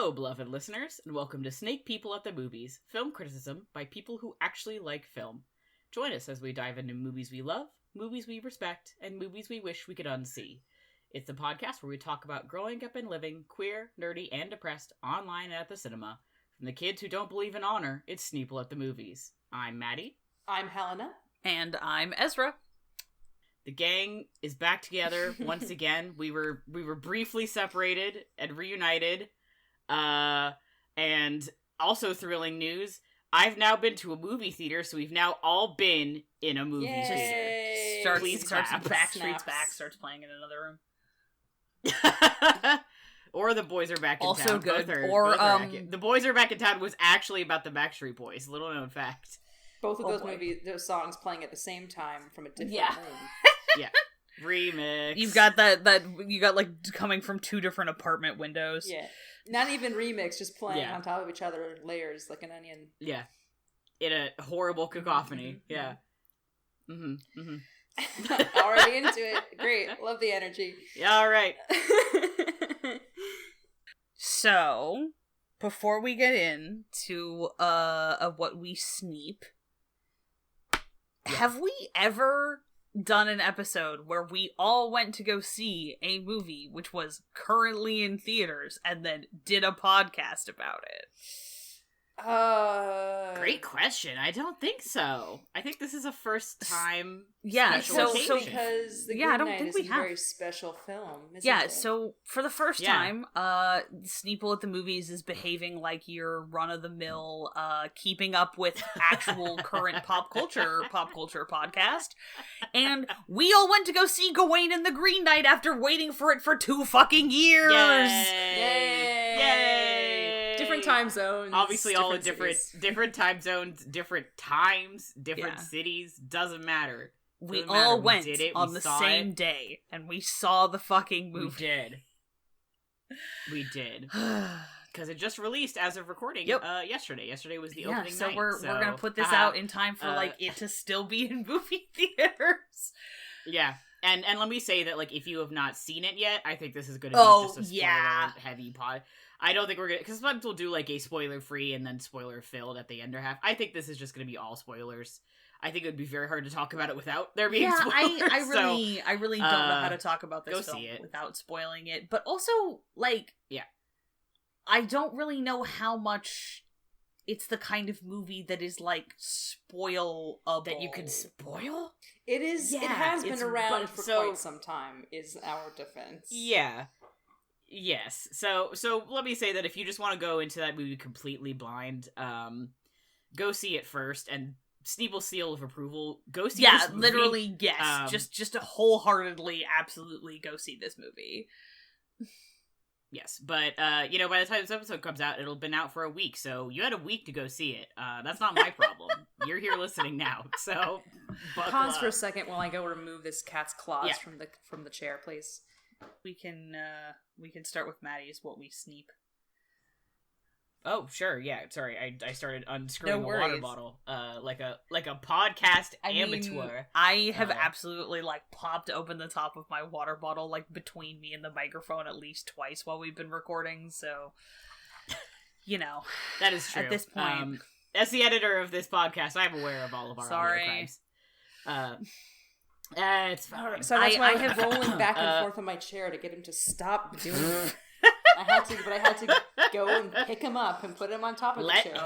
Hello, beloved listeners, and welcome to Snake People at the Movies, film criticism by people who actually like film. Join us as we dive into movies we love, movies we respect, and movies we wish we could unsee. It's a podcast where we talk about growing up and living, queer, nerdy, and depressed, online and at the cinema. From the kids who don't believe in honor, it's Sneople at the Movies. I'm Matty. I'm Helena. And I'm Ezra. The gang is back together once again. We were briefly separated and reunited. And also thrilling news, I've now been to a movie theater, so we've now all been in a movie theater. Starts Backstreet's Back starts playing in another room. Or The Boys Are Back in also Town. Also good. The Boys Are Back in Town was actually about the Backstreet Boys. Little known fact. Both of those songs playing at the same time from a different room. Yeah. Remix. You've got that you got like coming from two different apartment windows. Yeah. Not even remix, just playing on top of each other, layers like an onion. Yeah. In a horrible cacophony. Mm-hmm. Yeah. Mm-hmm. Mm-hmm. Already into it. Great. Love the energy. Yeah, all right. So, before we get into what we sneep, have we ever done an episode where we all went to go see a movie which was currently in theaters and then did a podcast about it? Great question. I don't think so. I think this is a first time. Yeah, so because the Green Knight is a very special film. Isn't it? So for the first time, Sneople at the Movies is behaving like your run of the mill, keeping up with actual current pop culture podcast, and we all went to go see Gawain and the Green Knight after waiting for it for 2 fucking years. Yay! Yay! Different time zones. Obviously, all in different time zones, different times, different cities. Doesn't matter. We all went on the same day, and we saw the fucking movie. We did. Because it just released as of recording yesterday. Yesterday was the opening night. We're gonna put this out in time for it to still be in movie theaters. Yeah. And let me say that, like, if you have not seen it yet, I think this is going to be just a spoiler-heavy pod. I don't think we're going to... Because sometimes we'll do, like, a spoiler-free and then spoiler-filled at the end or half. I think this is just going to be all spoilers. I think it would be very hard to talk about it without there being spoilers. I really don't know how to talk about this film without spoiling it. But also, like... Yeah. I don't really know how much... It's the kind of movie that is, like, spoilable. That you can spoil? It is. Yeah, it has been around for quite some time, is our defense. Yeah. Yes. So let me say that if you just want to go into that movie completely blind, go see it first, and Sneeple seal of approval, go see this movie. Literally, yes. Just wholeheartedly, absolutely go see this movie. Yes, but, by the time this episode comes out, it'll have been out for a week, so you had a week to go see it. That's not my problem. You're here listening now, so... Pause for a second while I go remove this cat's claws from the chair, please. We can start with Matty's What We Sneep. Oh, sure, yeah, sorry, I started unscrewing a water bottle, like a podcast amateur. I have absolutely, like, popped open the top of my water bottle, like, between me and the microphone at least twice while we've been recording, so, That is true. At this point. As the editor of this podcast, I'm aware of all of our audio crimes. It's fine. So that's why I have rolling back and forth on my chair to get him to stop doing it. I had to go and pick him up and put him on top of the chair.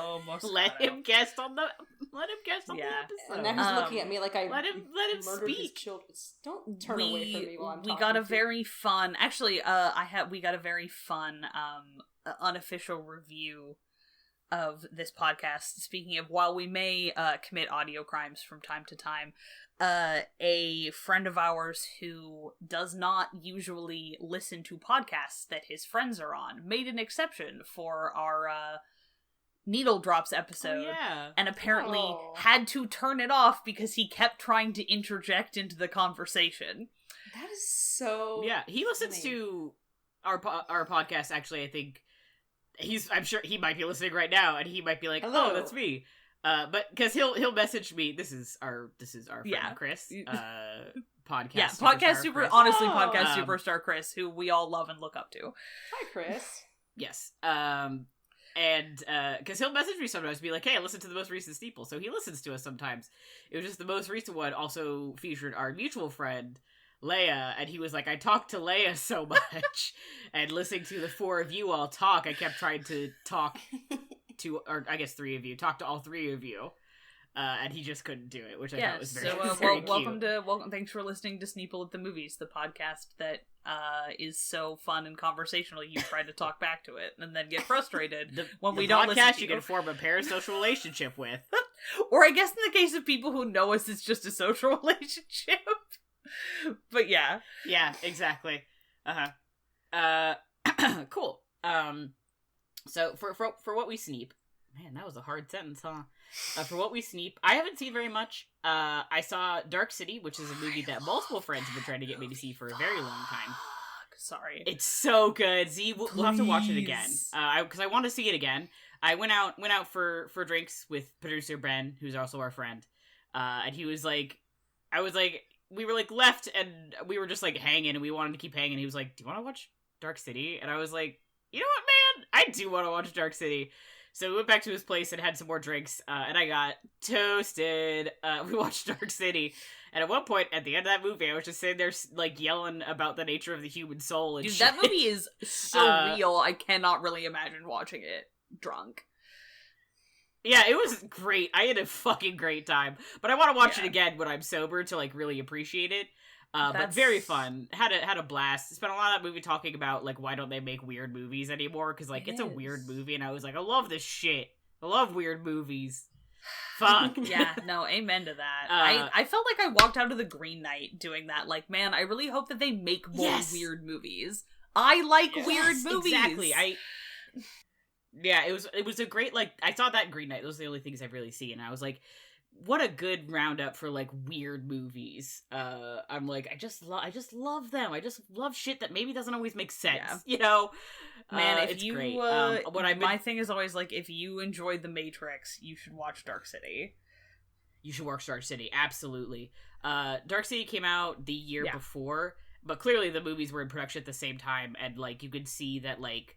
Let him guest on the episode. And now he's looking at me like I let him murdered speak. His children. Don't turn away from me while I'm talking. We got a very fun. Actually, we got a very fun unofficial review of this podcast. Speaking of, while we may commit audio crimes from time to time, a friend of ours who does not usually listen to podcasts that his friends are on made an exception for our Needle Drops episode, and apparently had to turn it off because he kept trying to interject into the conversation. That is so... Yeah, he listens to our podcast, actually. I think I'm sure he might be listening right now, and he might be like, "Hello. Oh, that's me." But because he'll message me. This is our friend Chris. Podcast. Yeah, podcast superstar Chris, who we all love and look up to. Hi, Chris. Yes. And because he'll message me sometimes, be like, "Hey, I listened to the most recent Sneople," so he listens to us sometimes. It was just the most recent one also featured our mutual friend Leia, and he was like, "I talked to Leia so much, and listening to the four of you all talk, I kept trying to talk to, or I guess three of you, talk to all three of you." And he just couldn't do it, which I thought was very, very cute. Welcome. Thanks for listening to Sneople at the Movies, the podcast that is so fun and conversational. You try to talk back to it and then get frustrated when we don't listen to you can form a parasocial relationship with. Or I guess in the case of people who know us, it's just a social relationship. But yeah. Yeah, exactly. Cool. So for what we sneep, man, that was a hard sentence, huh? For what we sneep, I haven't seen very much. I saw Dark City, which is a movie that multiple friends have been trying to get me to see for a very long time. Sorry. It's so good. Z, we'll have to watch it again. Because I want to see it again. I went out for drinks with producer Ben, who's also our friend. And he was like, we were like left and we were just like hanging and we wanted to keep hanging. He was like, "Do you want to watch Dark City?" And I was like, "You know what, man? I do want to watch Dark City." So we went back to his place and had some more drinks, and I got toasted. We watched Dark City, and at one point, at the end of that movie, I was just sitting there, like, yelling about the nature of the human soul and Dude, shit. that movie is so real, I cannot really imagine watching it drunk. Yeah, it was great. I had a fucking great time. But I want to watch it again when I'm sober to, like, really appreciate it. But very fun. Had a blast. Spent a lot of that movie talking about, like, why don't they make weird movies anymore? Because, like, it's a weird movie, and I was like, I love this shit. I love weird movies. Fuck. Yeah, no, amen to that. I felt like I walked out of the Green Knight doing that. Like, man, I really hope that they make more weird movies. I like weird movies. Exactly. Yeah, it was a great, like, I saw that Green Knight. Those are the only things I've really seen. And I was like, what a good roundup for, like, weird movies. I'm like, I just love them. I just love shit that maybe doesn't always make sense, you know? Man, if it's you, great. my thing is always, like, if you enjoyed The Matrix, you should watch Dark City. You should watch Dark City, absolutely. Dark City came out the year before, but clearly the movies were in production at the same time, and, like, you could see that, like,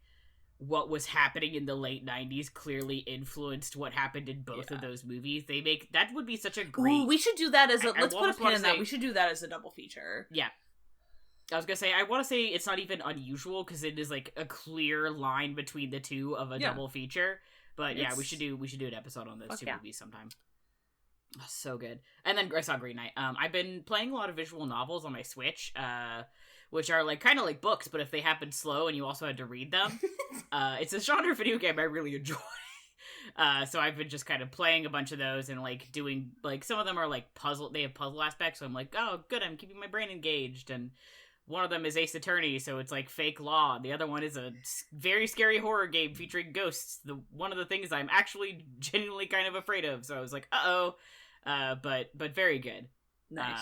what was happening in the late 90s clearly influenced what happened in both of those movies. That would be such a great... Ooh, we should do that as a... let's put a pin in that. We should do that as a double feature. Yeah. I was gonna say, I want to say it's not even unusual, because it is, like, a clear line between the two of a double feature. But yeah, we should do an episode on those two movies sometime. Oh, so good. And then I saw Green Knight. I've been playing a lot of visual novels on my Switch, which are, like, kind of like books, but if they happen slow and you also had to read them. It's a genre video game I really enjoy. So I've been just kind of playing a bunch of those and, like, doing, like, some of them are, like, they have puzzle aspects, so I'm like, oh, good, I'm keeping my brain engaged. And one of them is Ace Attorney, so it's, like, fake law. The other one is a very scary horror game featuring ghosts. One of the things I'm actually genuinely kind of afraid of, so I was like, uh-oh. But very good. Nice.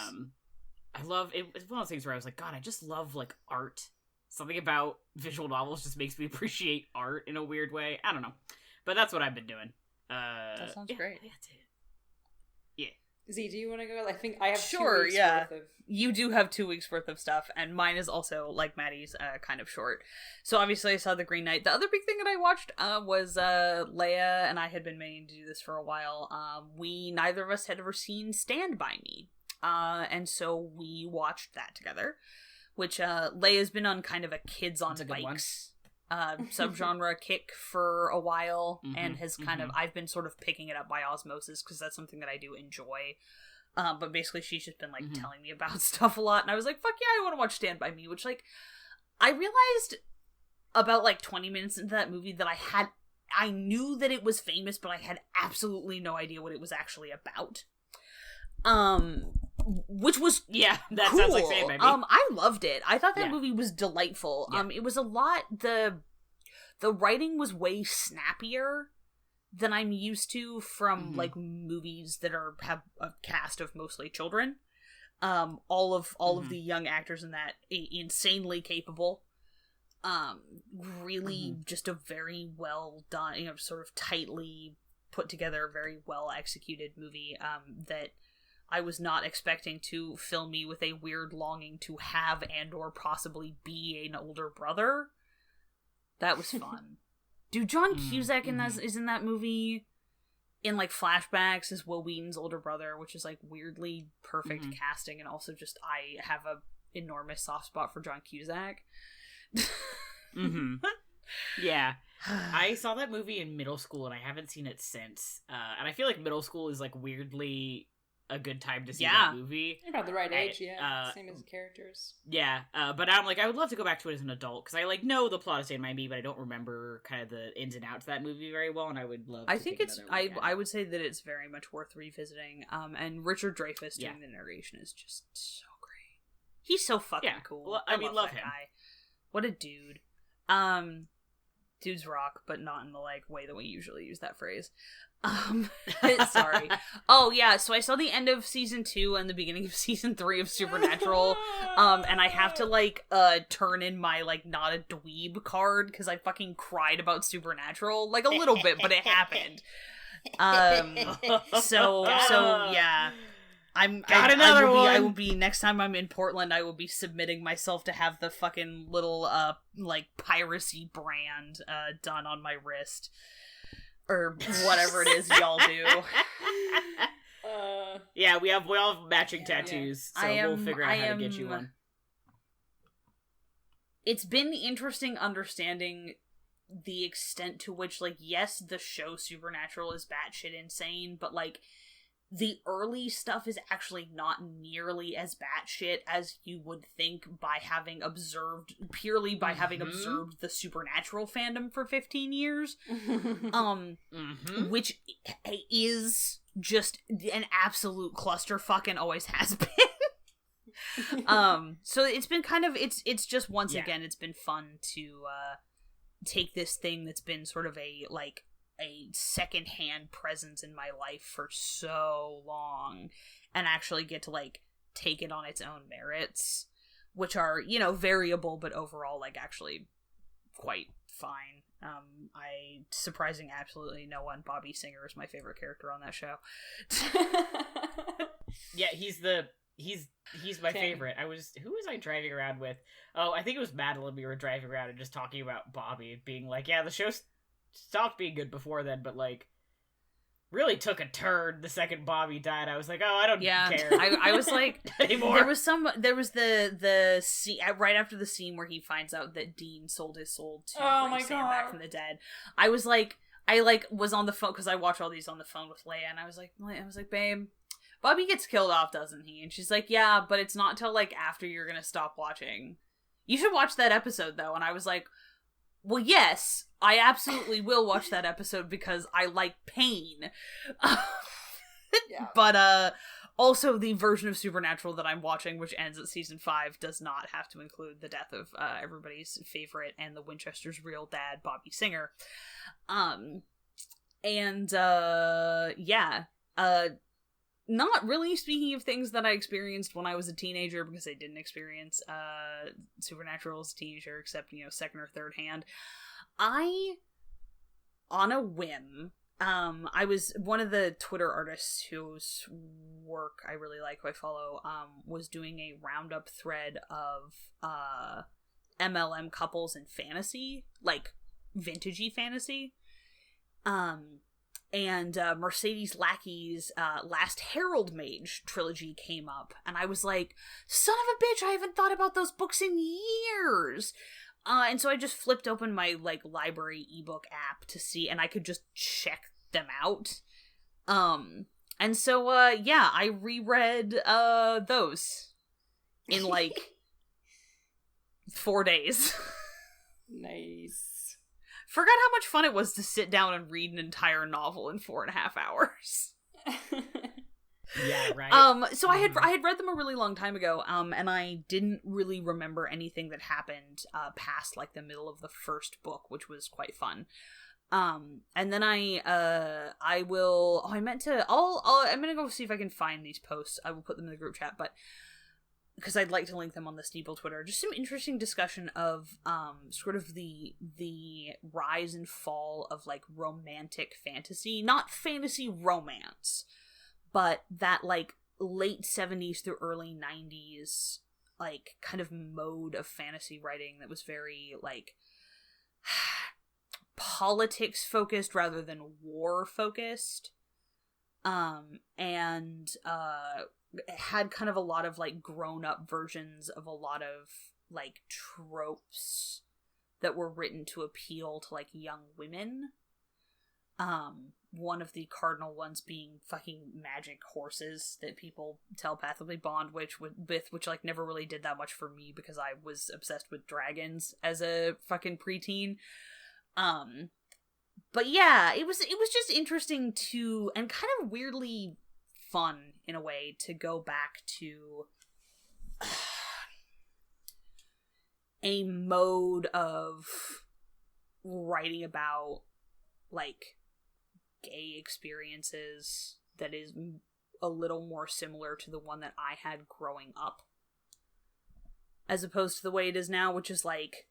I love it. It's one of those things where I was like, God, I just love, like, art. Something about visual novels just makes me appreciate art in a weird way. I don't know, but that's what I've been doing. That sounds great. That's it. Yeah. Z, do you want to go? I think I have 2 weeks worth of... You do have 2 weeks worth of stuff, and mine is also, like Maddie's, kind of short. So obviously I saw The Green Knight. The other big thing that I watched was Leia and I had been meaning to do this for a while. Neither of us had ever seen Stand By Me. And so we watched that together, which Leia's been on kind of a kids on bikes subgenre kick for a while, and has kind of, I've been sort of picking it up by osmosis because that's something that I do enjoy. But basically she's just been, like, telling me about stuff a lot, and I was like, fuck yeah, I want to watch Stand By Me, which, like, I realized about, like, 20 minutes into that movie that I knew that it was famous, but I had absolutely no idea what it was actually about. Which was that cool. Sounds like Stand By Me. I loved it. I thought that movie was delightful. It was a lot, the writing was way snappier than I'm used to from like movies that have a cast of mostly children. All of the young actors in that insanely capable. Really just a very well done, sort of tightly put together, very well executed movie that I was not expecting to fill me with a weird longing to have and or possibly be an older brother. That was fun. Dude, John Cusack is in that movie in, like, flashbacks as Will Wheaton's older brother, which is, like, weirdly perfect casting, and also just, I have a enormous soft spot for John Cusack. Yeah. I saw that movie in middle school, and I haven't seen it since. And I feel like middle school is, like, weirdly a good time to see that movie. You're about the right age, same as the characters. Yeah, but I'm like, I would love to go back to it as an adult, because I, like, know the plot of Stand By Me, but I don't remember kind of the ins and outs of that movie very well, and I would love to I would say that it's very much worth revisiting, and Richard Dreyfuss doing the narration is just so great. He's so fucking cool. Well, I love him. Guy. What a dude. Dudes rock, but not in the, like, way that we usually use that phrase. Sorry. Oh, yeah, so I saw the end of season 2 and the beginning of season 3 of Supernatural, and I have to, like, turn in my, like, not a dweeb card, because I fucking cried about Supernatural, like, a little bit, but it happened. So, yeah. I will be next time I'm in Portland, I will be submitting myself to have the fucking little like piracy brand done on my wrist or whatever it is y'all do. Yeah, we all have matching tattoos, so we'll figure out how to get you one. It's been interesting understanding the extent to which, like, yes, the show Supernatural is batshit insane, but, like, the early stuff is actually not nearly as batshit as you would think by having observed the Supernatural fandom for 15 years. Which is just an absolute clusterfuck and always has been. So it's been kind of, it's just once again, it's been fun to take this thing that's been sort of a secondhand presence in my life for so long and actually get to, like, take it on its own merits, which are, you know, variable, but overall, like, actually quite fine. Surprising absolutely no one, Bobby Singer is my favorite character on that show. Yeah, he's my favorite. Who was I driving around with? Oh, I think it was Madeline. We were driving around and just talking about Bobby, being like, yeah, the show's stopped being good before then, but, like, really took a turn the second Bobby died. I was like, oh, I don't care. I was like, anymore. There was the scene right after the scene where he finds out that Dean sold his soul to bring Sam back from the dead. I was like, was on the phone, because I watch all these on the phone with Leia, and I was like, babe, Bobby gets killed off, doesn't he? And she's like, yeah, but it's not till, like, after you're gonna stop watching. You should watch that episode, though. And I was like, well, yes, I absolutely will watch that episode because I like pain. But also the version of Supernatural that I'm watching, which ends at season 5, does not have to include the death of everybody's favorite and the Winchester's real dad, Bobby Singer. Not really speaking of things that I experienced when I was a teenager, because I didn't experience Supernatural as a teenager, except, you know, second or third hand. I, on a whim, I was one of the Twitter artists whose work I really like, who I follow, was doing a roundup thread of MLM couples in fantasy, like vintagey fantasy. And Mercedes Lackey's Last Herald Mage trilogy came up, and I was like, son of a bitch, I haven't thought about those books in years! And so I just flipped open my, like, library ebook app to see, and I could just check them out. And so, I reread those in, like, 4 days. Nice. Forgot how much fun it was to sit down and read an entire novel in 4.5 hours. Yeah, right. So I had read them a really long time ago, and I didn't really remember anything that happened past, like, the middle of the first book, which was quite fun. And then I'm gonna go see if I can find these posts. I will put them in the group chat, but because I'd like to link them on the Sneople Twitter. Just some interesting discussion of sort of the rise and fall of, like, romantic fantasy. Not fantasy romance, but that, like, late 70s through early 90s, like, kind of mode of fantasy writing that was very, like, politics focused rather than war focused. And had kind of a lot of like grown up versions of a lot of like tropes that were written to appeal to like young women. One of the cardinal ones being fucking magic horses that people telepathically bond with, which like never really did that much for me because I was obsessed with dragons as a fucking preteen. But yeah, it was just interesting to, and kind of weirdly fun in a way, to go back to a mode of writing about like gay experiences that is a little more similar to the one that I had growing up, as opposed to the way it is now, which is like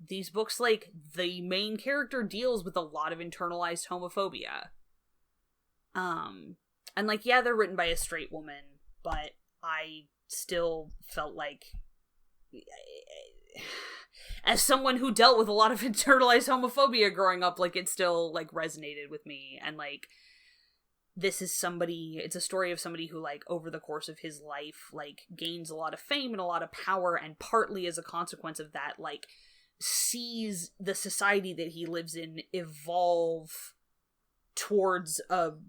these books, like the main character deals with a lot of internalized homophobia. And like, yeah, they're written by a straight woman, but I still felt like, as someone who dealt with a lot of internalized homophobia growing up, like it still like resonated with me. And like, this is it's a story of somebody who like over the course of his life like gains a lot of fame and a lot of power, and partly as a consequence of that like sees the society that he lives in evolve towards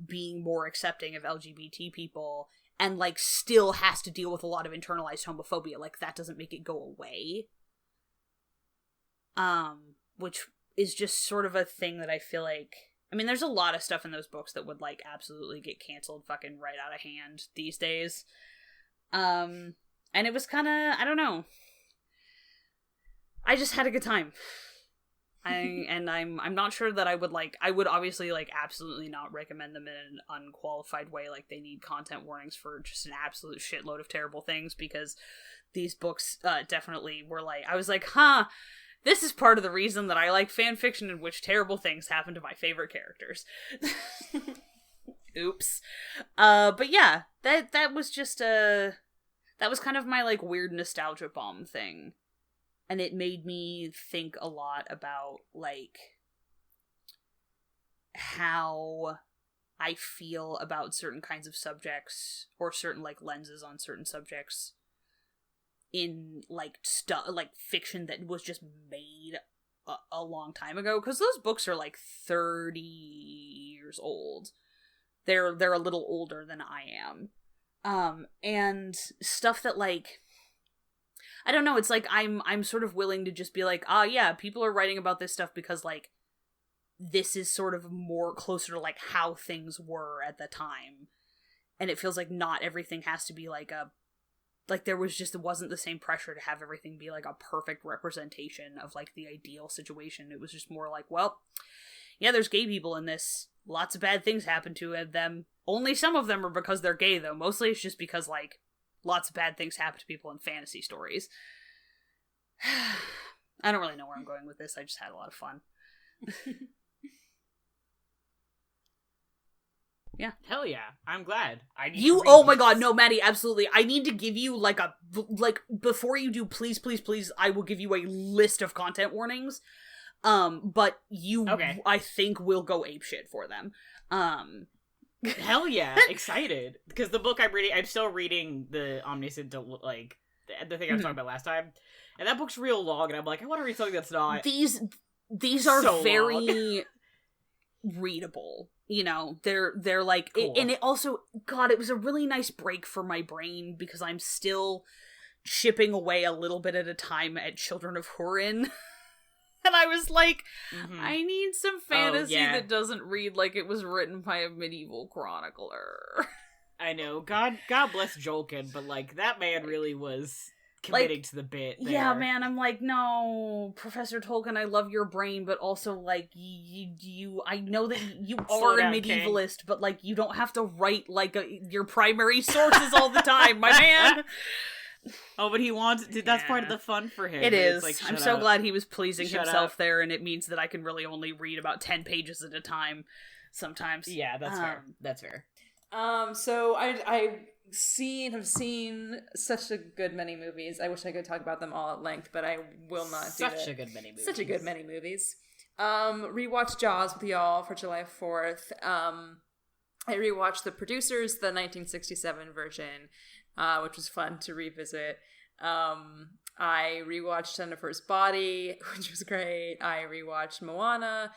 being more accepting of LGBT people, and like still has to deal with a lot of internalized homophobia. Like that doesn't make it go away. Which is just sort of a thing that I feel like, I mean, there's a lot of stuff in those books that would like absolutely get canceled fucking right out of hand these days. And it was kind of, I don't know. I just had a good time. I'm not sure that I would obviously like absolutely not recommend them in an unqualified way. Like they need content warnings for just an absolute shitload of terrible things, because these books definitely were like, I was like, this is part of the reason that I like fan fiction in which terrible things happen to my favorite characters. Oops. But yeah, that was just that was kind of my like weird nostalgia bomb thing. And it made me think a lot about, like, how I feel about certain kinds of subjects, or certain, like, lenses on certain subjects in, like, like, fiction that was just made a long time ago. Because those books are, like, 30 years old. They're a little older than I am. And stuff that, like, I don't know, it's like I'm sort of willing to just be like, yeah, people are writing about this stuff because, like, this is sort of more closer to, like, how things were at the time. And it feels like not everything has to be, like, it wasn't the same pressure to have everything be, like, a perfect representation of, like, the ideal situation. It was just more like, well, yeah, there's gay people in this. Lots of bad things happen to them. Only some of them are because they're gay, though. Mostly it's just because, like, lots of bad things happen to people in fantasy stories. I don't really know where I'm going with this. I just had a lot of fun. Yeah. Hell yeah. I'm glad. Oh my god, no, Matty, absolutely. I need to give you, like, before you do, please, I will give you a list of content warnings. But you, okay, I think will go apeshit for them. Hell yeah, excited. Because the book I'm still reading the Omniscient, like, the thing I was talking about last time. And that book's real long, and I'm like, I want to read something that's not. These are so very readable. You know, they're like, cool. And it also, God, it was a really nice break for my brain, because I'm still chipping away a little bit at a time at Children of Hurin. And I was like, I need some fantasy that doesn't read like it was written by a medieval chronicler. I know. God bless Jolkin, but, like, that man really was committing, like, to the bit there. Yeah, man, I'm like, no, Professor Tolkien, I love your brain, but also, like, you I know that you are a medievalist, King. But, like, you don't have to write, like, your primary sources all the time, my man! Oh, but he wants to, that's part of the fun for him. It is. Like, I'm so glad he was pleasing himself there, and it means that I can really only read about 10 pages at a time sometimes. Yeah, that's fair. That's fair. So I've seen such a good many movies. I wish I could talk about them all at length, but I will not do it. Such a good many movies. Such a good many movies. Rewatched Jaws with y'all for July 4th. I rewatched The Producers, the 1967 version, which was fun to revisit. I rewatched Jennifer's Body, which was great. I rewatched Moana.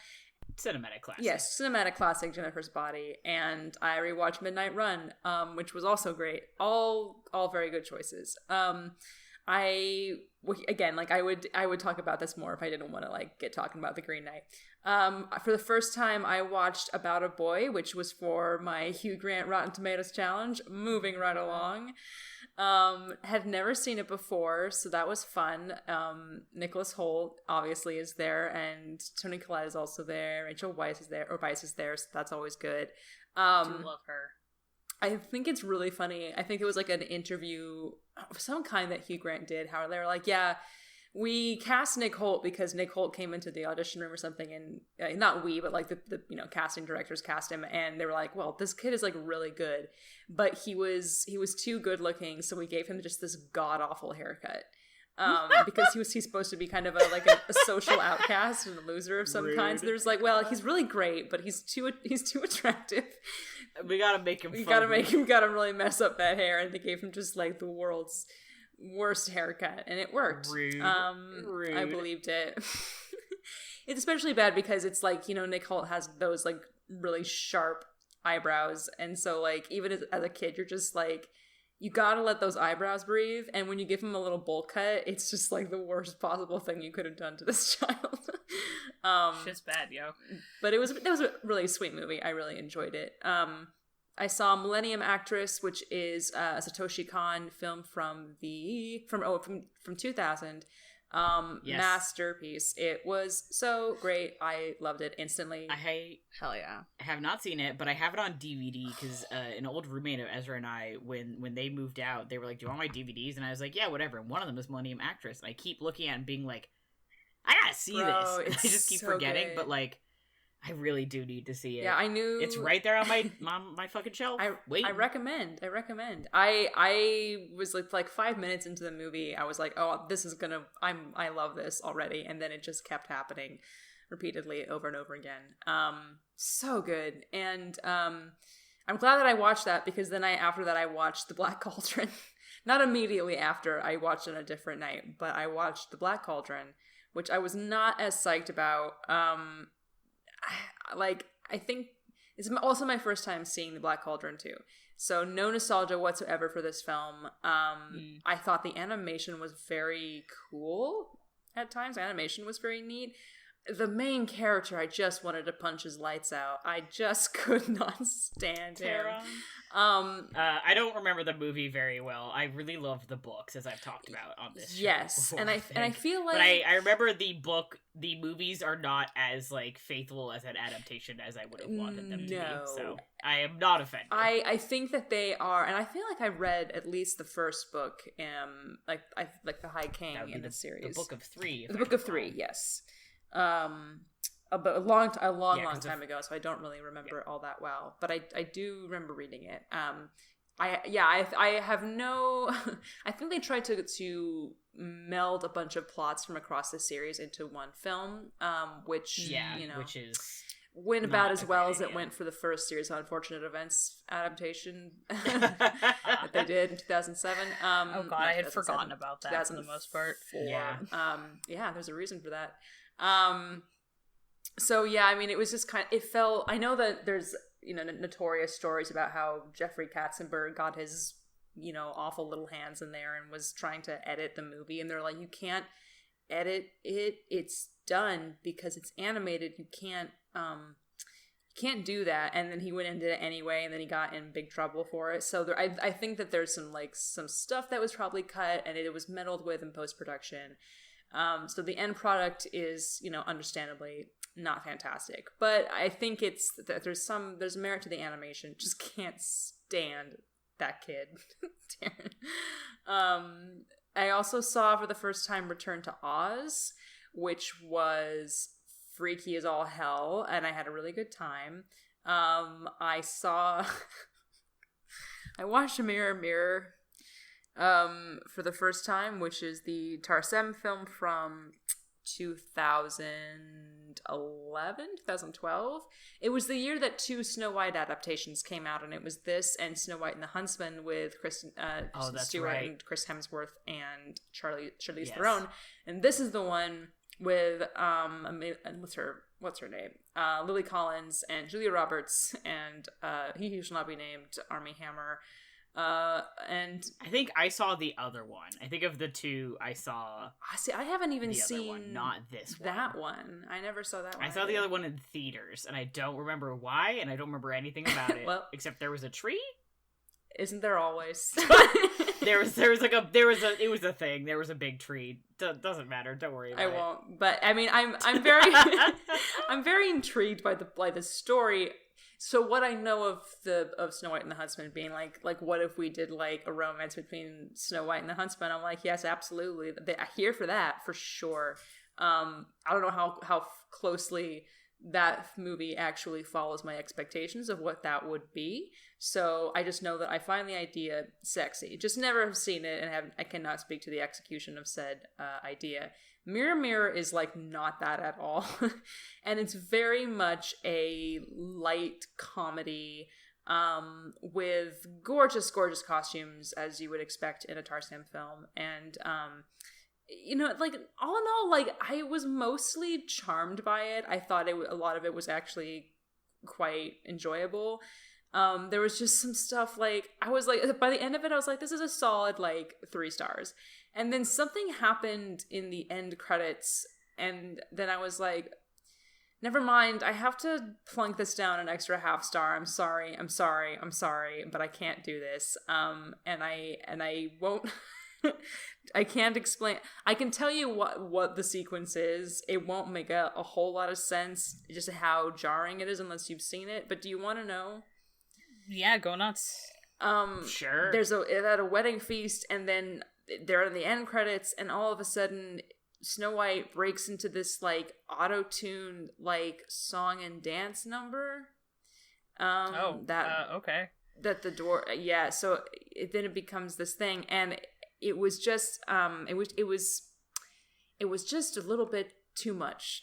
Cinematic classic. Yes, cinematic classic, Jennifer's Body. And I rewatched Midnight Run, which was also great. All very good choices. I would talk about this more if I didn't want to get talking about The Green Knight. For the first time, I watched About a Boy, which was for my Hugh Grant Rotten Tomatoes challenge. Moving right along. Had never seen it before, so that was fun. Nicholas Hoult obviously is there, and Toni Collette is also there. Rachel Weisz is there, so that's always good. I do love her. I think it's really funny. I think it was an interview of some kind that Hugh Grant did, how they were like, yeah, we cast Nick Hoult because Nick Hoult came into the audition room or something, and not we, but the casting directors cast him, and they were like, well, this kid is really good, but he was too good looking, so we gave him just this god awful haircut. Because he's supposed to be kind of a social outcast and a loser of some kind. So there's well, he's really great, but he's too attractive. We gotta make him. We gotta really mess up that hair, and they gave him just the world's worst haircut, and it worked. Rude. I believed it. It's especially bad because it's Nick Hoult has those really sharp eyebrows, and so even as a kid, you're just you gotta let those eyebrows breathe, and when you give him a little bowl cut, it's just the worst possible thing you could have done to this child. Shit's bad, yo. But it was a really sweet movie. I really enjoyed it. I saw Millennium Actress, which is a Satoshi Kon film from 2000. Yes. Masterpiece. It was so great. I loved it instantly. Hell yeah. I have not seen it, but I have it on DVD because an old roommate of Ezra and I, when they moved out, they were like, do you want my DVDs? And I was like, yeah, whatever. And one of them is Millennium Actress. And I keep looking at it and being like, I gotta see this. And I just keep forgetting, good. But I really do need to see it. Yeah, I knew it's right there on my fucking shelf. I recommend. I was 5 minutes into the movie. I was like, oh, this is I love this already, and then it just kept happening repeatedly over and over again. So good, and I'm glad that I watched that because then after that I watched The Black Cauldron. Not immediately after, I watched it on a different night, but I watched The Black Cauldron, which I was not as psyched about. I think it's also my first time seeing The Black Cauldron too. So no nostalgia whatsoever for this film. I thought the animation was very cool at times. The animation was very neat. The main character, I just wanted to punch his lights out. I just could not stand him. I don't remember the movie very well. I really loved the books, as I've talked about on this show. Yes, before, and I feel like... But I remember the movies are not as faithful as an adaptation as I would have wanted them to be. So I am not offended. I think that they are, and I feel like I read at least the first book, like the High King in the series. The Book of Three. The Book of Three, yes. But a long time ago, so I don't really remember all that well. But I do remember reading it. I have no. I think they tried to meld a bunch of plots from across the series into one film, which is went about as well as it went for the first series of Unfortunate Events adaptation that they did in 2007. Oh god, I had forgotten about that for the most part. Yeah. There's a reason for that. So yeah, I mean, it was just it felt, I know that there's, notorious stories about how Jeffrey Katzenberg got his, awful little hands in there and was trying to edit the movie, and they're like, you can't edit it, it's done because it's animated, you can't do that. And then he went and did it anyway, and then he got in big trouble for it. So I think that there's some stuff that was probably cut and it was meddled with in post-production. So the end product is, understandably not fantastic, but I think it's that there's merit to the animation. Just can't stand that kid. I also saw for the first time Return to Oz, which was freaky as all hell, and I had a really good time. I watched Mirror Mirror for the first time, which is the Tarsem film from 2011, 2012. It was the year that 2 Snow White adaptations came out, and it was this and Snow White and the Huntsman with Kristen Stewart right. and Chris Hemsworth and Charlize Theron. And this is the one with what's her name? Lily Collins and Julia Roberts and he who shall not be named, Armie Hammer. And I think I saw the other one. I think of the two I saw. I haven't even the seen other one, not this one. That one. I never saw that one. I saw the other one in theaters, and I don't remember why, and I don't remember anything about it. Well, except there was a tree. Isn't there always? It was a thing. There was a big tree. Doesn't matter. Don't worry about it. I won't. But I mean, I'm very I'm very intrigued by the story. So what I know of Snow White and the Huntsman being like what if we did like a romance between Snow White and the Huntsman? I'm like, yes, absolutely. I'm here for that for sure. I don't know how closely that movie actually follows my expectations of what that would be. So I just know that I find the idea sexy. Just never have seen it, and I cannot speak to the execution of said idea. Mirror Mirror is like not that at all. And it's very much a light comedy with gorgeous costumes, as you would expect in a Tarzan film. And like all in all, like I was mostly charmed by it. I thought a lot of it was actually quite enjoyable. There was just some stuff like I was like, by the end of it I was like, this is a solid like 3 stars. And then something happened in the end credits, and then I was like, never mind, I have to plunk this down an extra half star. I'm sorry, but I can't do this. And I won't I can't explain. I can tell you what the sequence is. It won't make a whole lot of sense, just how jarring it is unless you've seen it. But do you want to know? Yeah, go nuts. Sure. There's at a wedding feast, and then they're in the end credits, and all of a sudden Snow White breaks into this like auto-tuned like song and dance number. Okay. That the door, yeah. So then it becomes this thing, and it was just it was just a little bit too much.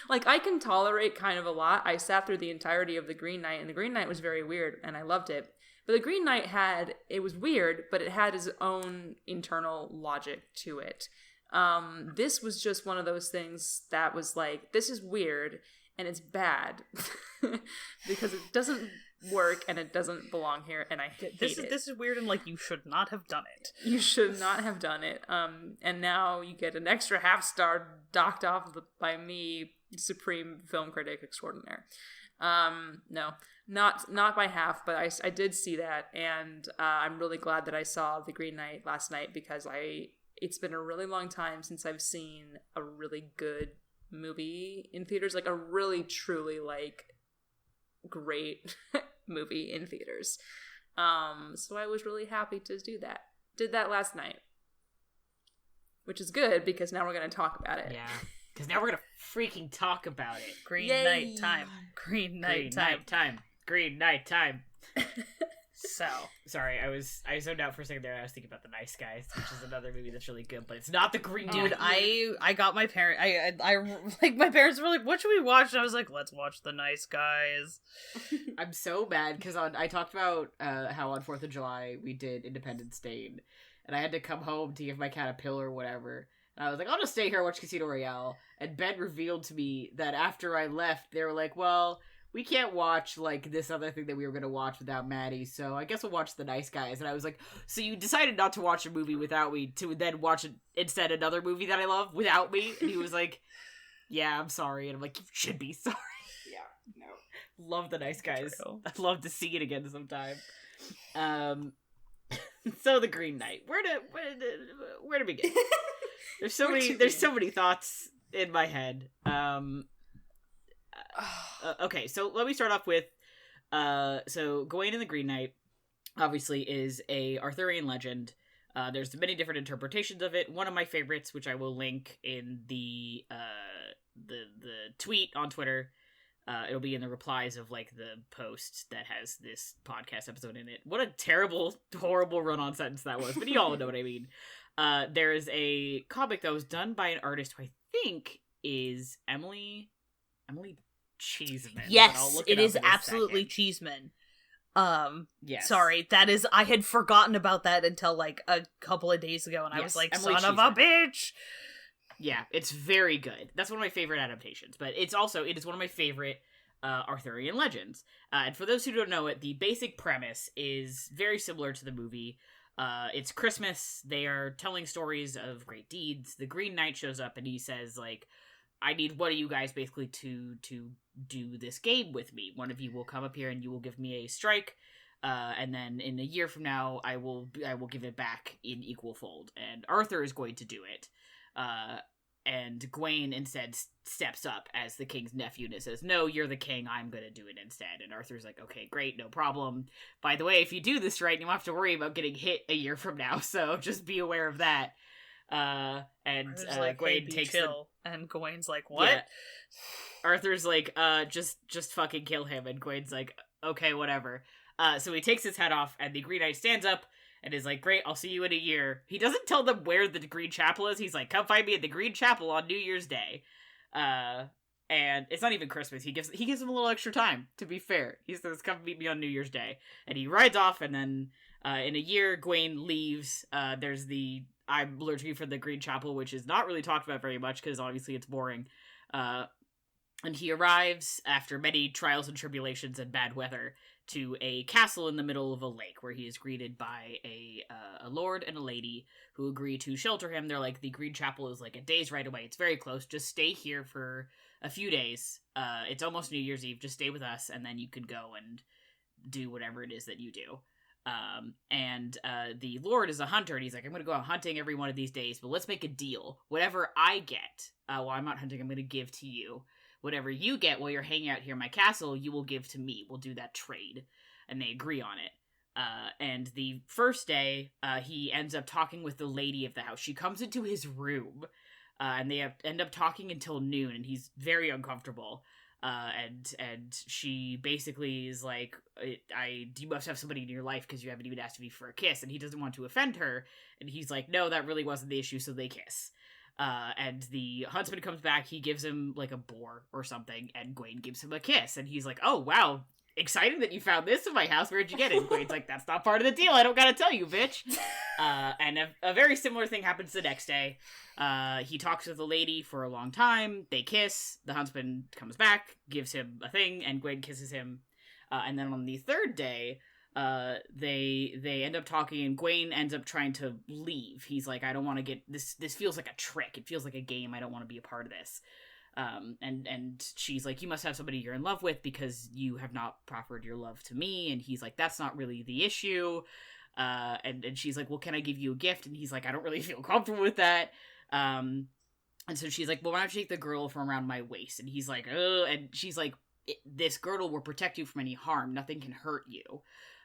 Like I can tolerate kind of a lot. I sat through the entirety of The Green Knight, and The Green Knight was very weird, and I loved it. But The Green Knight it was weird, but it had its own internal logic to it. This was just one of those things that was like, this is weird, and it's bad. Because it doesn't work, and it doesn't belong here, and I hate it. This is weird, and like, you should not have done it. You should not have done it. And now you get an extra half star docked off by me, supreme film critic extraordinaire. No. Not by half, but I did see that, and I'm really glad that I saw The Green Knight last night, because it's been a really long time since I've seen a really good movie in theaters, like a really truly like great movie in theaters. So I was really happy to do that. Did that last night, which is good because now we're going to talk about it. Yeah. Because now we're going to freaking talk about it. Green Knight time. Green Knight time. Green Knight time. So, sorry, I zoned out for a second there. I was thinking about The Nice Guys, which is another movie that's really good, but it's not The Green Knight. Dude, I got my parents. I like my parents were like, "What should we watch?" And I was like, "Let's watch The Nice Guys." I'm so bad because I talked about how on 4th of July we did Independence Day, and I had to come home to give my cat a pill or whatever. And I was like, I'll just stay here and watch Casino Royale. And Ben revealed to me that after I left, they were like, well, we can't watch, like, this other thing that we were going to watch without Matty, so I guess we'll watch The Nice Guys. And I was like, so you decided not to watch a movie without me, to then watch instead another movie that I love without me? And he was like, yeah, I'm sorry. And I'm like, you should be sorry. Yeah, no. Love The Nice Guys. True. I'd love to see it again sometime. So The Green Knight. Where to begin? There's so many thoughts in my head. Okay, so let me start off with so Gawain and the Green Knight obviously is a Arthurian legend. There's many different interpretations of it. One of my favorites, which I will link in the tweet on Twitter. It'll be in the replies of like the post that has this podcast episode in it. What a terrible, horrible run-on sentence that was, but you all know what I mean. There is a comic that was done by an artist who I think is Emily Cheeseman. Yes, it is absolutely Cheeseman. Yes. Sorry, that is, I had forgotten about that until like a couple of days ago, and I was like, Emily son Cheeseman. Of a bitch! Yeah, it's very good. That's one of my favorite adaptations, but it is one of my favorite Arthurian legends. And for those who don't know it, the basic premise is very similar to the movie. It's Christmas, they are telling stories of great deeds. The Green Knight shows up and he says, like, I need one of you guys basically to do this game with me. One of you will come up here and you will give me a strike, and then in a year from now, I will give it back in equal fold. And Arthur is going to do it. And Gawain instead steps up as the king's nephew and says, no, you're the king, I'm gonna do it instead. And Arthur's like, okay, great, no problem. By the way, if you do this right, you won't have to worry about getting hit a year from now, so just be aware of that. Like, Gawain hey, takes chill. And Gawain's like, what? Yeah. Arthur's like, just fucking kill him. And Gawain's like, okay, whatever. So he takes his head off, and the Green Knight stands up and is like, great, I'll see you in a year. He doesn't tell them where the Green Chapel is. He's like, come find me at the Green Chapel on New Year's Day. And it's not even Christmas. He gives him a little extra time, to be fair. He says, come meet me on New Year's Day. And he rides off, and then in a year, Gawain leaves. There's the I'm lurking for the Green Chapel, which is not really talked about very much, because obviously it's boring. And he arrives, after many trials and tribulations and bad weather, to a castle in the middle of a lake, where he is greeted by a lord and a lady who agree to shelter him. They're like, the Green Chapel is like a day's ride away. It's very close. Just stay here for a few days. It's almost New Year's Eve. Just stay with us, and then you can go and do whatever it is that you do. The Lord is a hunter, and he's like, I'm going to go out hunting every one of these days, but let's make a deal. Whatever I get, while I'm not hunting, I'm going to give to you. Whatever you get while you're hanging out here in my castle, you will give to me. We'll do that trade. And they agree on it. And the first day, he ends up talking with the lady of the house. She comes into his room, and they end up talking until noon, and he's very uncomfortable. And she basically is like, you must have somebody in your life because you haven't even asked me for a kiss. And he doesn't want to offend her. And he's like, no, that really wasn't the issue, so they kiss. And the huntsman comes back, he gives him, like, a boar or something, and Gawain gives him a kiss, and he's like, oh, wow, exciting that you found this in my house, where'd you get it? And Gawain's like, that's not part of the deal, I don't gotta tell you, bitch. And a very similar thing happens the next day. He talks with the lady for a long time, they kiss, the huntsman comes back, gives him a thing, and Gawain kisses him. And then on the third day, they end up talking, and Gawain ends up trying to leave. He's like, I don't want to get this feels like a trick, it feels like a game, I don't want to be a part of this. And she's like, you must have somebody you're in love with because you have not proffered your love to me. And he's like, that's not really the issue. And she's like, well, can I give you a gift? And he's like, I don't really feel comfortable with that. And so she's like, well, why don't you take the girdle from around my waist? And he's like, ugh. And she's like, this girdle will protect you from any harm, nothing can hurt you.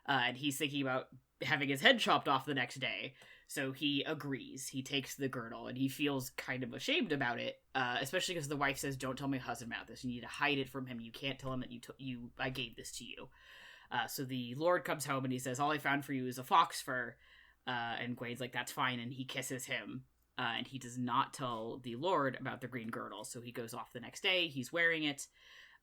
And he's thinking about having his head chopped off the next day. So he agrees. He takes the girdle, and he feels kind of ashamed about it, especially because the wife says, don't tell my husband about this. You need to hide it from him. You can't tell him that I gave this to you. So the Lord comes home, and he says, all I found for you is a fox fur. And Gawain's like, that's fine, and he kisses him. And he does not tell the Lord about the green girdle. So he goes off the next day. He's wearing it.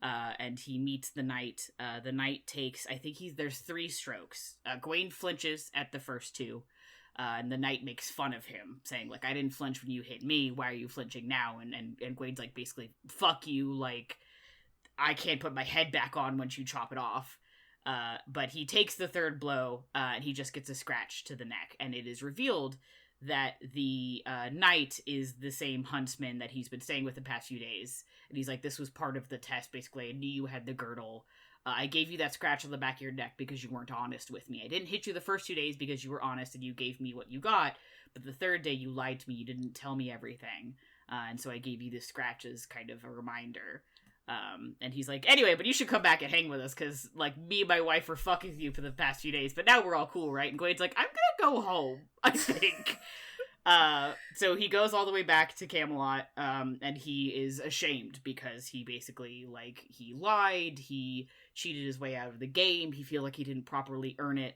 And he meets the knight. The knight takes, I think there's 3 strokes. Gawain flinches at the first 2. And the knight makes fun of him, saying, like, I didn't flinch when you hit me, why are you flinching now? And Gawain's like, basically, fuck you, like, I can't put my head back on once you chop it off. But he takes the 3rd blow, and he just gets a scratch to the neck. And it is revealed that the knight is the same huntsman that he's been staying with the past few days. And he's like, this was part of the test, basically. I knew you had the girdle. I gave you that scratch on the back of your neck because you weren't honest with me. I didn't hit you the first 2 days because you were honest and you gave me what you got. But the 3rd day you lied to me. You didn't tell me everything. And so I gave you this scratch as kind of a reminder. And he's like, anyway, but you should come back and hang with us because, like, me and my wife were fucking with you for the past few days. But now we're all cool, right? And Gawain's like, I'm gonna go home, I think. So he goes all the way back to Camelot, and he is ashamed because he basically, like, he lied, he cheated his way out of the game, he feels like he didn't properly earn it,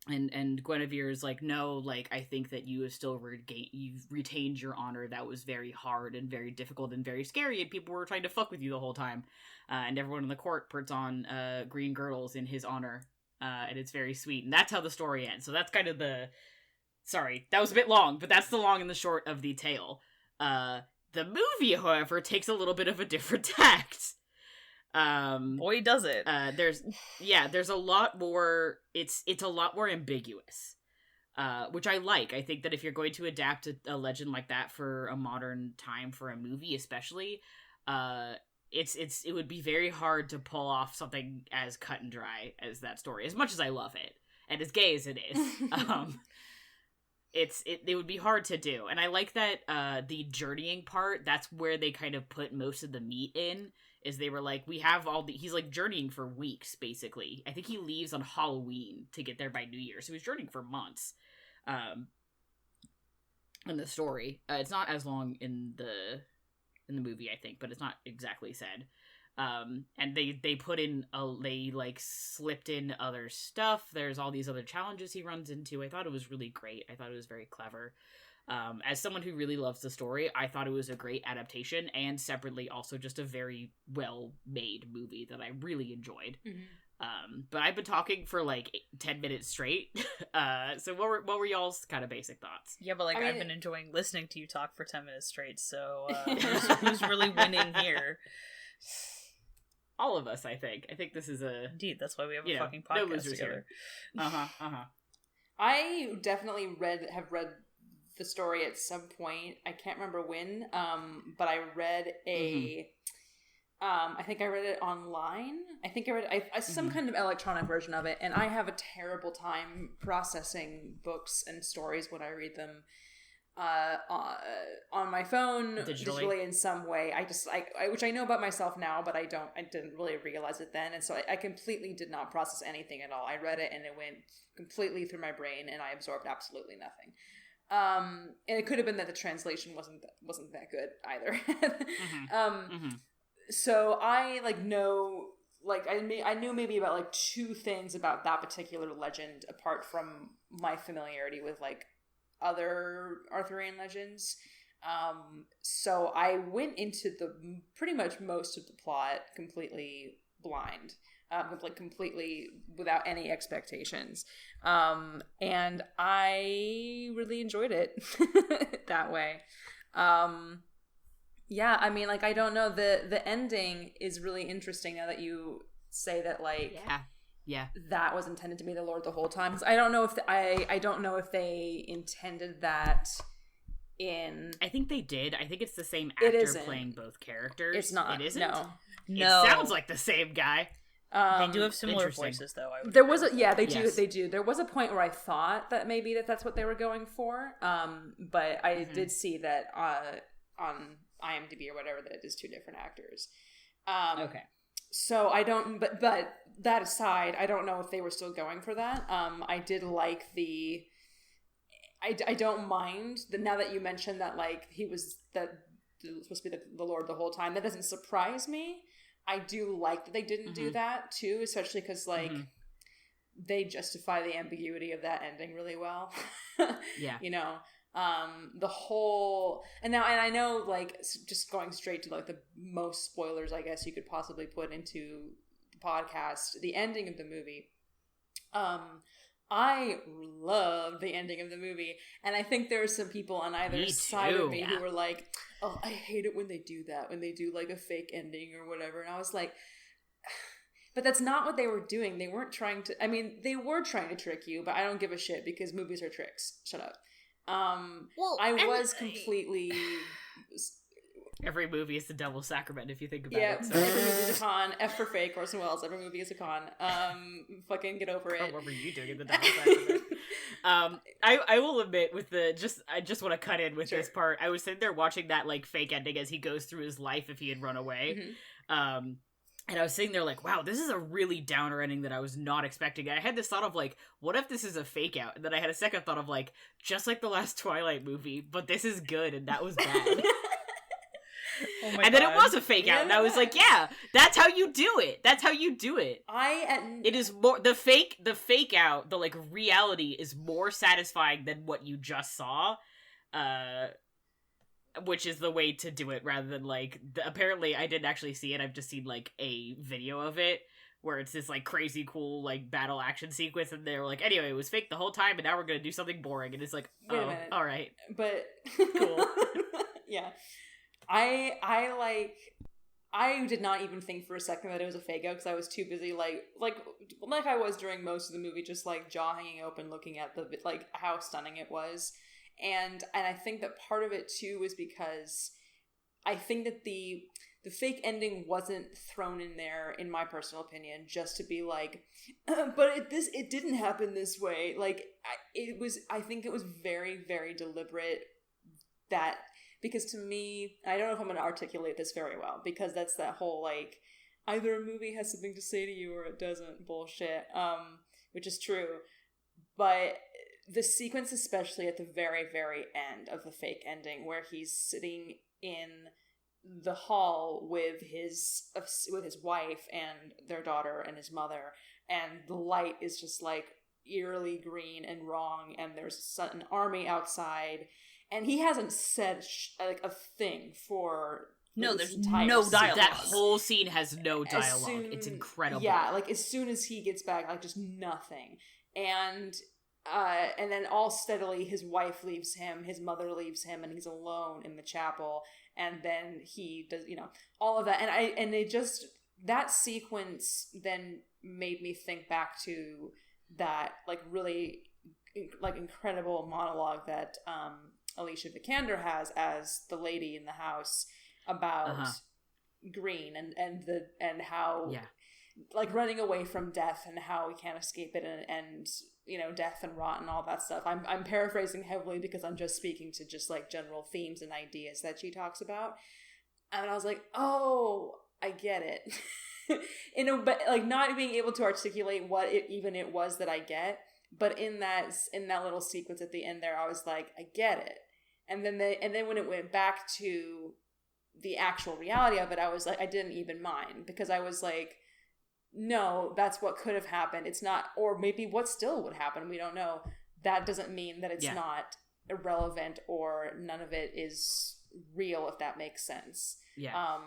And Guinevere's like, no, like, I think that you have still you've retained your honor. That was very hard and very difficult and very scary, and people were trying to fuck with you the whole time. And everyone in the court puts on green girdles in his honor, and it's very sweet. And that's how the story ends. So that's kind of the... Sorry, that was a bit long, but that's the long and the short of the tale. The movie, however, takes a little bit of a different tact. Boy, does it. There's a lot more, it's a lot more ambiguous, which I like. I think that if you're going to adapt a legend like that for a modern time, for a movie especially, it would be very hard to pull off something as cut and dry as that story, as much as I love it, and as gay as it is. It would be hard to do. And I like that the journeying part, that's where they kind of put most of the meat in, is they were like, we have he's like journeying for weeks, basically. I think he leaves on Halloween to get there by New Year, so he's journeying for months. In the story, it's not as long in the movie, I think, but it's not exactly said. And they put in they like slipped in other stuff. There's all these other challenges he runs into. I thought it was really great. I thought it was very clever. As someone who really loves the story, I thought it was a great adaptation, and separately also just a very well-made movie that I really enjoyed. Mm-hmm. But I've been talking for like 10 minutes straight. So what were y'all's kind of basic thoughts? Yeah, but I've been enjoying listening to you talk for 10 minutes straight, so who's really winning here? All of us, I think. I think this is Indeed, that's why we have a fucking podcast together. I definitely have read the story at some point. I can't remember when, but I read I think I read it online. I think I read some kind of electronic version of it, and I have a terrible time processing books and stories when I read them on my phone digitally in some way. I which I know about myself now, but I didn't really realize it then, and so I completely did not process anything at all. I read it and it went completely through my brain, and I absorbed absolutely nothing. And it could have been that the translation wasn't that good either. So I I knew maybe about 2 things about that particular legend apart from my familiarity with other Arthurian legends. So I went into pretty much most of the plot completely blind, completely without any expectations. And I really enjoyed it that way. Yeah, I mean, I don't know, the ending is really interesting now that you say that, yeah, that was intended to be the Lord the whole time. 'Cause I don't know if I don't know if they intended that in... I think they did. I think it's the same actor playing both characters. It's not. It isn't? No. It sounds like the same guy. They do have similar voices, though. There was they do. There was a point where I thought that maybe that's what they were going for. But I did see that on IMDb or whatever that it is 2 different actors. Okay. So I don't, but that aside, I don't know if they were still going for that. I did like I don't mind now that you mentioned that he was supposed to be the Lord the whole time. That doesn't surprise me. I do like that they didn't do that too, especially because they justify the ambiguity of that ending really well. Yeah. The whole and I know just going straight to the most spoilers I guess you could possibly put into the podcast, the ending of the movie. I love the ending of the movie, and I think there are some people on either side of me who were like, oh, I hate it when they do that, when they do a fake ending or whatever. And I was like, but that's not what they were doing. They weren't trying to, they were trying to trick you, but I don't give a shit because movies are tricks. Shut up. I was completely... Every movie is the devil's sacrament if you think about it. So. Every movie is a con. F for fake, Orson Welles. Every movie is a con. Fucking get over it. What were you doing in the devil's sacrament? I will admit I just want to cut in with this part. I was sitting there watching that fake ending as he goes through his life if he had run away. Mm-hmm. And I was sitting there wow, this is a really downer ending that I was not expecting. And I had this thought of what if this is a fake out? And then I had a second thought of just like the last Twilight movie, but this is good and that was bad. Oh my and then it God. was a fake out, and I was like, yeah, that's how you do it. That's how you do it. It is more the fake out, the like reality is more satisfying than what you just saw, which is the way to do it rather than like apparently I didn't actually see it. I've just seen like a video of it where it's this like crazy cool like battle action sequence, and they're like, anyway, it was fake the whole time, and now we're gonna do something boring, and it's like, Wait a minute. all right, but cool. Yeah, I did not even think for a second that it was a fake out because I was too busy like I was during most of the movie, just like jaw hanging open, looking at the like how stunning it was, and I think that part of it too was because I think that the fake ending wasn't thrown in there, in my personal opinion, just to be like, but it didn't happen this way. Like I think it was very, very deliberate. That, because to me, I don't know if I'm going to articulate this very well, because that's that whole like either a movie has something to say to you or it doesn't bullshit, which is true. But the sequence, especially at the very, very end of the fake ending, where he's sitting in the hall with his wife and their daughter and his mother, and the light is just like eerily green and wrong, and there's an army outside, and he hasn't said like a thing for there's entire no scene. dialogue. That whole scene has no dialogue. It's incredible. Yeah, like as soon as he gets back, like just nothing. And then all steadily his wife leaves him, his mother leaves him, and he's alone in the chapel. And then he does, all of that. And they just, that sequence then made me think back to that like really like incredible monologue that Alicia Vikander has as the lady in the house about Green and how like running away from death and how we can't escape it, and death and rot and all that stuff. I'm paraphrasing heavily because I'm just speaking to just like general themes and ideas that she talks about, and I was like, oh, I get it. But like not being able to articulate what it was that I get, but in that little sequence at the end there, I was like, I get it. And then when it went back to the actual reality of it, I was like, I didn't even mind, because I was like, no, that's what could have happened. It's not, or maybe what still would happen. We don't know. That doesn't mean that it's not irrelevant or none of it is real, if that makes sense. Yeah.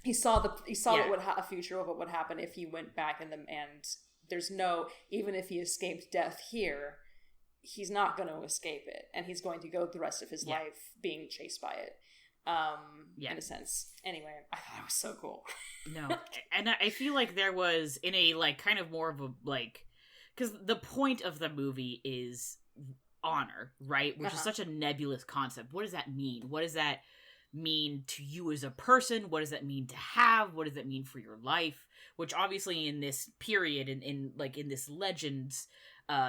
He saw a future of what would happen if he went back and there's no, even if he escaped death here, he's not going to escape it, and he's going to go the rest of his life being chased by it. In a sense. Anyway, I thought it was so cool. No, and I feel like there was, in a like kind of more of a like, because the point of the movie is honor, right? Which is such a nebulous concept. What does that mean? What does that mean to you as a person? What does that mean to have? What does that mean for your life? Which obviously in this period, in this legends,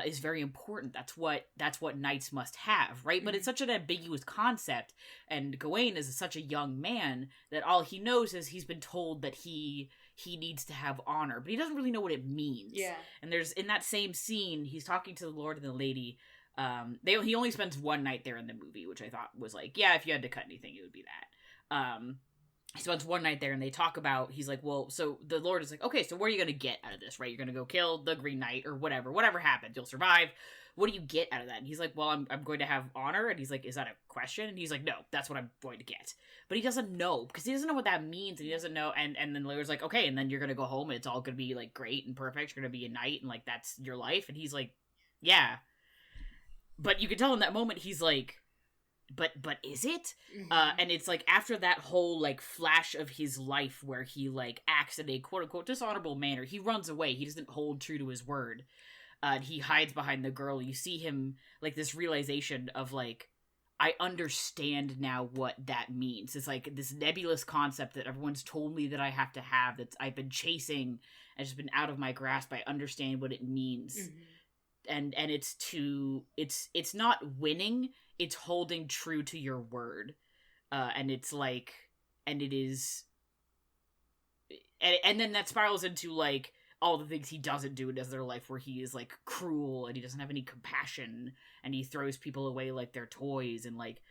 is very important. That's what knights must have, right? But it's such an ambiguous concept, and Gawain is such a young man that all he knows is he's been told that he needs to have honor, but he doesn't really know what it means. Yeah. And there's, in that same scene, he's talking to the Lord and the Lady. He only spends one night there in the movie, which I thought was like, yeah, if you had to cut anything, it would be that. He spends one night there, and they talk about, he's like, well, so the Lord is like, okay, so what are you going to get out of this, right? You're going to go kill the Green Knight, or whatever happens, you'll survive. What do you get out of that? And he's like, well, I'm going to have honor. And he's like, is that a question? And he's like, no, that's what I'm going to get. But he doesn't know, because he doesn't know what that means, and he doesn't know, and then the Lord's like, okay, and then you're going to go home, and it's all going to be, like, great and perfect, you're going to be a knight, and, like, that's your life. And he's like, yeah. But you can tell in that moment, he's like, but is it? And it's like after that whole like flash of his life where he like acts in a quote unquote dishonorable manner, he runs away. He doesn't hold true to his word. He hides behind the girl. You see him like this realization of like, I understand now what that means. It's like this nebulous concept that everyone's told me that I have to have, that I've been chasing and just been out of my grasp. I understand what it means. And it's not winning, it's holding true to your word. And it's like, and it is, and then that spirals into like all the things he doesn't do in his other life, where he is, like, cruel, and he doesn't have any compassion, and he throws people away like they're toys, and, like,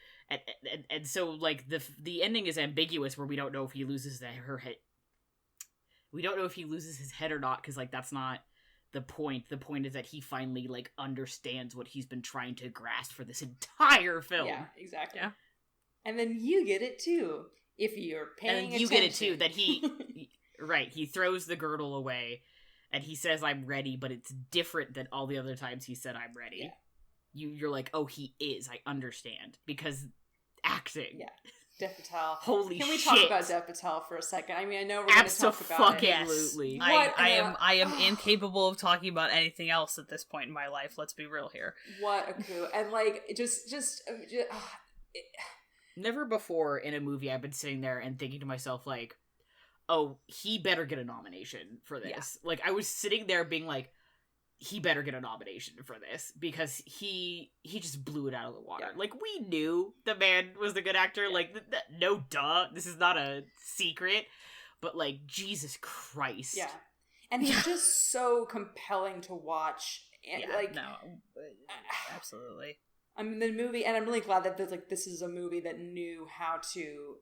and so, like, the ending is ambiguous, where we don't know if he loses her head. We don't know if he loses his head or not, because, like, that's not the point. The point is that he finally, like, understands what he's been trying to grasp for this entire film. Yeah, exactly. Yeah. And then you get it too, if you're paying attention. And you get it too, that he... Right, he throws the girdle away, and he says, I'm ready, but it's different than all the other times he said, I'm ready. Yeah. You're like, oh, he is, I understand. Because acting. Yeah. Dev Patel. Holy shit. Can we talk about Dev Patel for a second? I mean, I know we're going to talk about it. Absolutely. I am incapable of talking about anything else at this point in my life. Let's be real here. What a coup. And, like, just Never before in a movie I've been sitting there and thinking to myself, like, oh, he better get a nomination for this. Yeah. Like, I was sitting there being like, he better get a nomination for this, because he just blew it out of the water. Yeah. Like, we knew the man was the good actor. Yeah. Like, no duh. This is not a secret. But, like, Jesus Christ. Yeah. And he's just so compelling to watch. And, yeah, like, no. Absolutely. I mean, the movie, and I'm really glad that this is a movie that knew how to,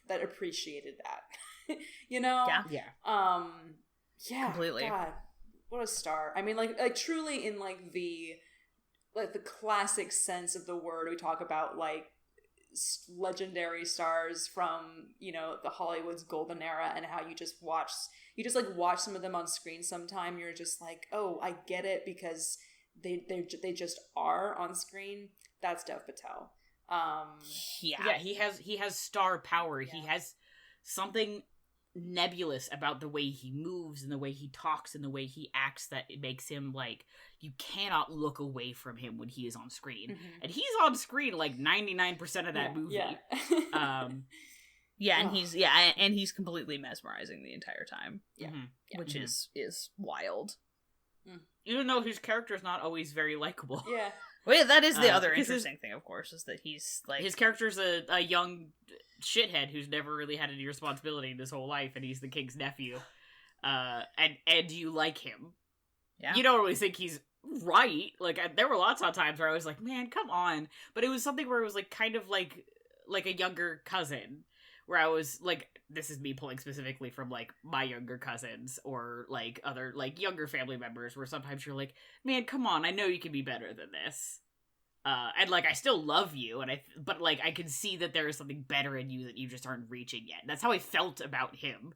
that appreciated that. You know? Yeah. Yeah. Completely. God, what a star. I mean, like truly in, like, the classic sense of the word, we talk about, like, legendary stars from, you know, the Hollywood's golden era, and how you just watch some of them on screen sometime. You're just like, oh, I get it, because they just are on screen. That's Dev Patel. Yeah, he has star power. Yeah. He has something nebulous about the way he moves and the way he talks and the way he acts that it makes him, like, you cannot look away from him when he is on screen. Mm-hmm. And he's on screen like 99% of that movie. Yeah. And he's completely mesmerizing the entire time. Yeah. Mm-hmm. Yeah. Which is wild. Even though his character is not always very likable. Yeah. Well, that is the other interesting thing, of course, is that he's, like... His character's a young shithead who's never really had any responsibility in his whole life, and he's the king's nephew. And you like him. Yeah. You don't really think he's right. Like, there were lots of times where I was like, man, come on. But it was something where it was, like, kind of like a younger cousin. Where I was, like, this is me pulling specifically from, like, my younger cousins or, like, other, like, younger family members, where sometimes you're like, man, come on, I know you can be better than this. And, like, I still love you, but, like, I can see that there is something better in you that you just aren't reaching yet. That's how I felt about him.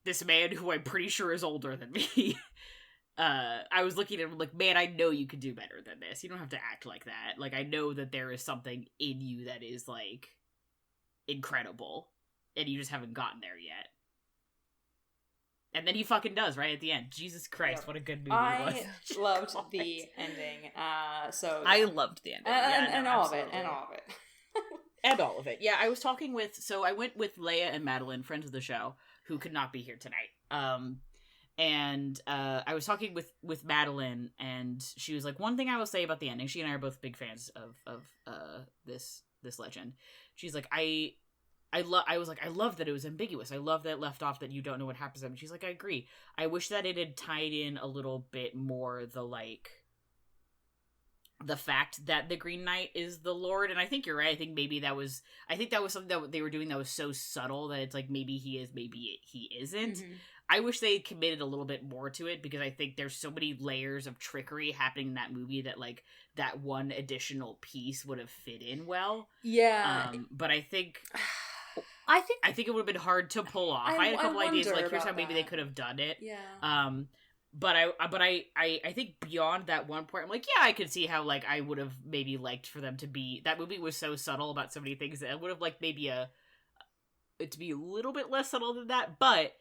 This man who I'm pretty sure is older than me. I was looking at him like, man, I know you could do better than this. You don't have to act like that. Like, I know that there is something in you that is, like, incredible. And you just haven't gotten there yet. And then he fucking does, right at the end. Jesus Christ, what a good movie it was. I loved the ending. I loved the ending. And all of it. And all of it. Yeah, I was talking I went with Leia and Madeline, friends of the show, who could not be here tonight. And I was talking with Madeline, and she was like, one thing I will say about the ending, she and I are both big fans of this legend. She's like, I was like, I love that it was ambiguous. I love that it left off that you don't know what happens to them. She's like, I agree. I wish that it had tied in a little bit more the fact that the Green Knight is the Lord. And I think you're right. I think that was something that they were doing that was so subtle that it's like, maybe he is, maybe he isn't. Mm-hmm. I wish they committed a little bit more to it, because I think there's so many layers of trickery happening in that movie that, like, that one additional piece would have fit in well. Yeah. But I think it would have been hard to pull off. I had a couple ideas, like, here's how maybe they could have done it. Yeah. But I think beyond that one point, I'm like, yeah, I could see how, like, I would have maybe liked for them to be, that movie was so subtle about so many things that I would have liked maybe it to be a little bit less subtle than that. But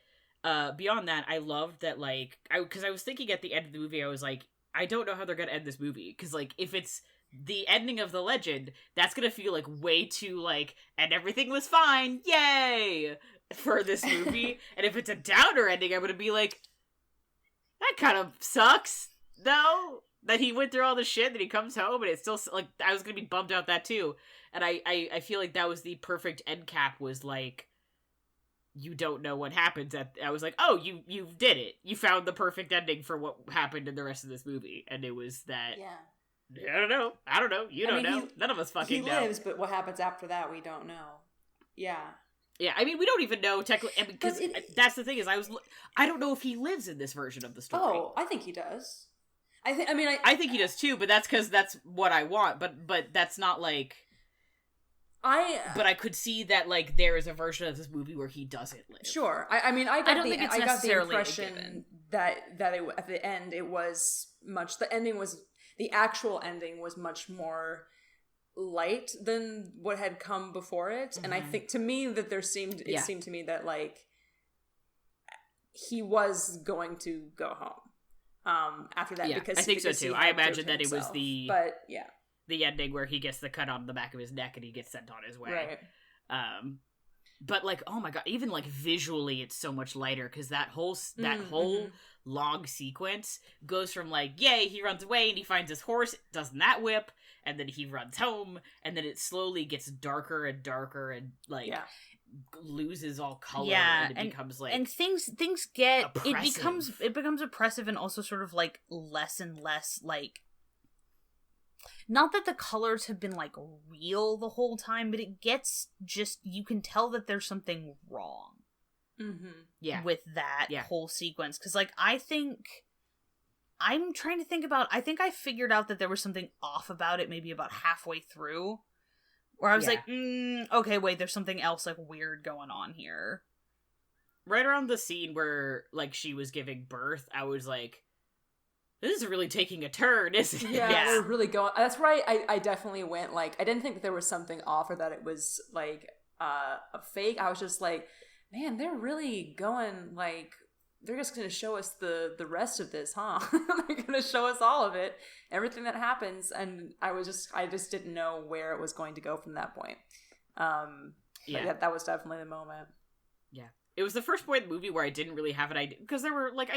beyond that, I loved that, like, because I was thinking at the end of the movie, I was like, I don't know how they're gonna end this movie, because, like, if it's the ending of the legend, that's gonna feel like way too, like, and everything was fine, yay, for this movie. And if it's a downer ending, I'm gonna be like, that kind of sucks, though, that he went through all the shit, that he comes home, and it's still, like, I was gonna be bummed out that too. And I feel like that was the perfect end cap, was like, you don't know what happens I was like, oh, you did it. You found the perfect ending for what happened in the rest of this movie. And it was that, I don't know. You don't know. None of us fucking know. He lives, but what happens after that, we don't know. Yeah. Yeah, I mean, we don't even know technically, because that's the thing is, I don't know if he lives in this version of the story. Oh, I think he does. I think he does too, but that's because that's what I want, but that's not like... But I could see that, like, there is a version of this movie where he doesn't live. Sure. I got the impression that at the end it was much... The actual ending was much more light than what had come before it. Mm-hmm. And I think, to me, that it seemed to me that, like, he was going to go home after that. Yeah, because I think so, too. I imagine that himself. It was the... But, yeah. The ending where he gets the cut on the back of his neck and he gets sent on his way. Right. But, like, oh my god, even, like, visually it's so much lighter, because that whole log sequence goes from, like, yay, he runs away and he finds his horse, doesn't that whip, and then he runs home, and then it slowly gets darker and darker and, like... Yeah. Loses all color, and it becomes like, and things get oppressive. it becomes oppressive, and also sort of like less and less, like, not that the colors have been like real the whole time, but it gets just, you can tell that there's something wrong. Mm-hmm. With that whole sequence, because like I think I figured out that there was something off about it maybe about halfway through. Where I was like, okay, wait, there's something else, like, weird going on here. Right around the scene where, like, she was giving birth, I was like, this is really taking a turn, isn't it? Yeah, they're really going... That's right, I definitely went, like, I didn't think that there was something off or that it was, like, a fake. I was just like, man, they're really going, like... They're just going to show us the rest of this, huh? They're going to show us all of it, everything that happens, and I just didn't know where it was going to go from that point. That was definitely the moment. Yeah. It was the first point in the movie where I didn't really have an idea, because there were, like,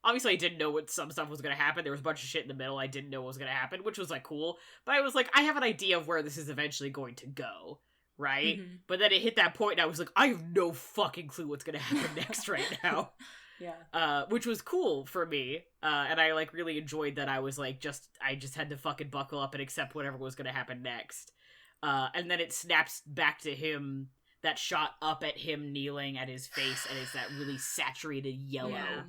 obviously I didn't know what some stuff was going to happen. There was a bunch of shit in the middle I didn't know what was going to happen, which was, like, cool. But I was like, I have an idea of where this is eventually going to go. Right? Mm-hmm. But then it hit that point and I was like, I have no fucking clue what's gonna happen next right now. Yeah. Which was cool for me. And I, like, really enjoyed that I was like, I just had to fucking buckle up and accept whatever was gonna happen next. And then it snaps back to him, that shot up at him kneeling at his face, and it's that really saturated yellow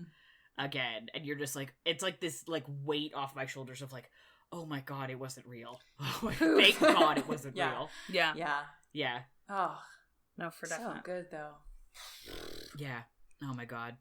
again. And you're just like, it's like this, like, weight off my shoulders of like, oh my god, it wasn't real. Oh, thank god it wasn't real. Yeah. Yeah. Oh. No, for definite. So good, though. Yeah. Oh my god.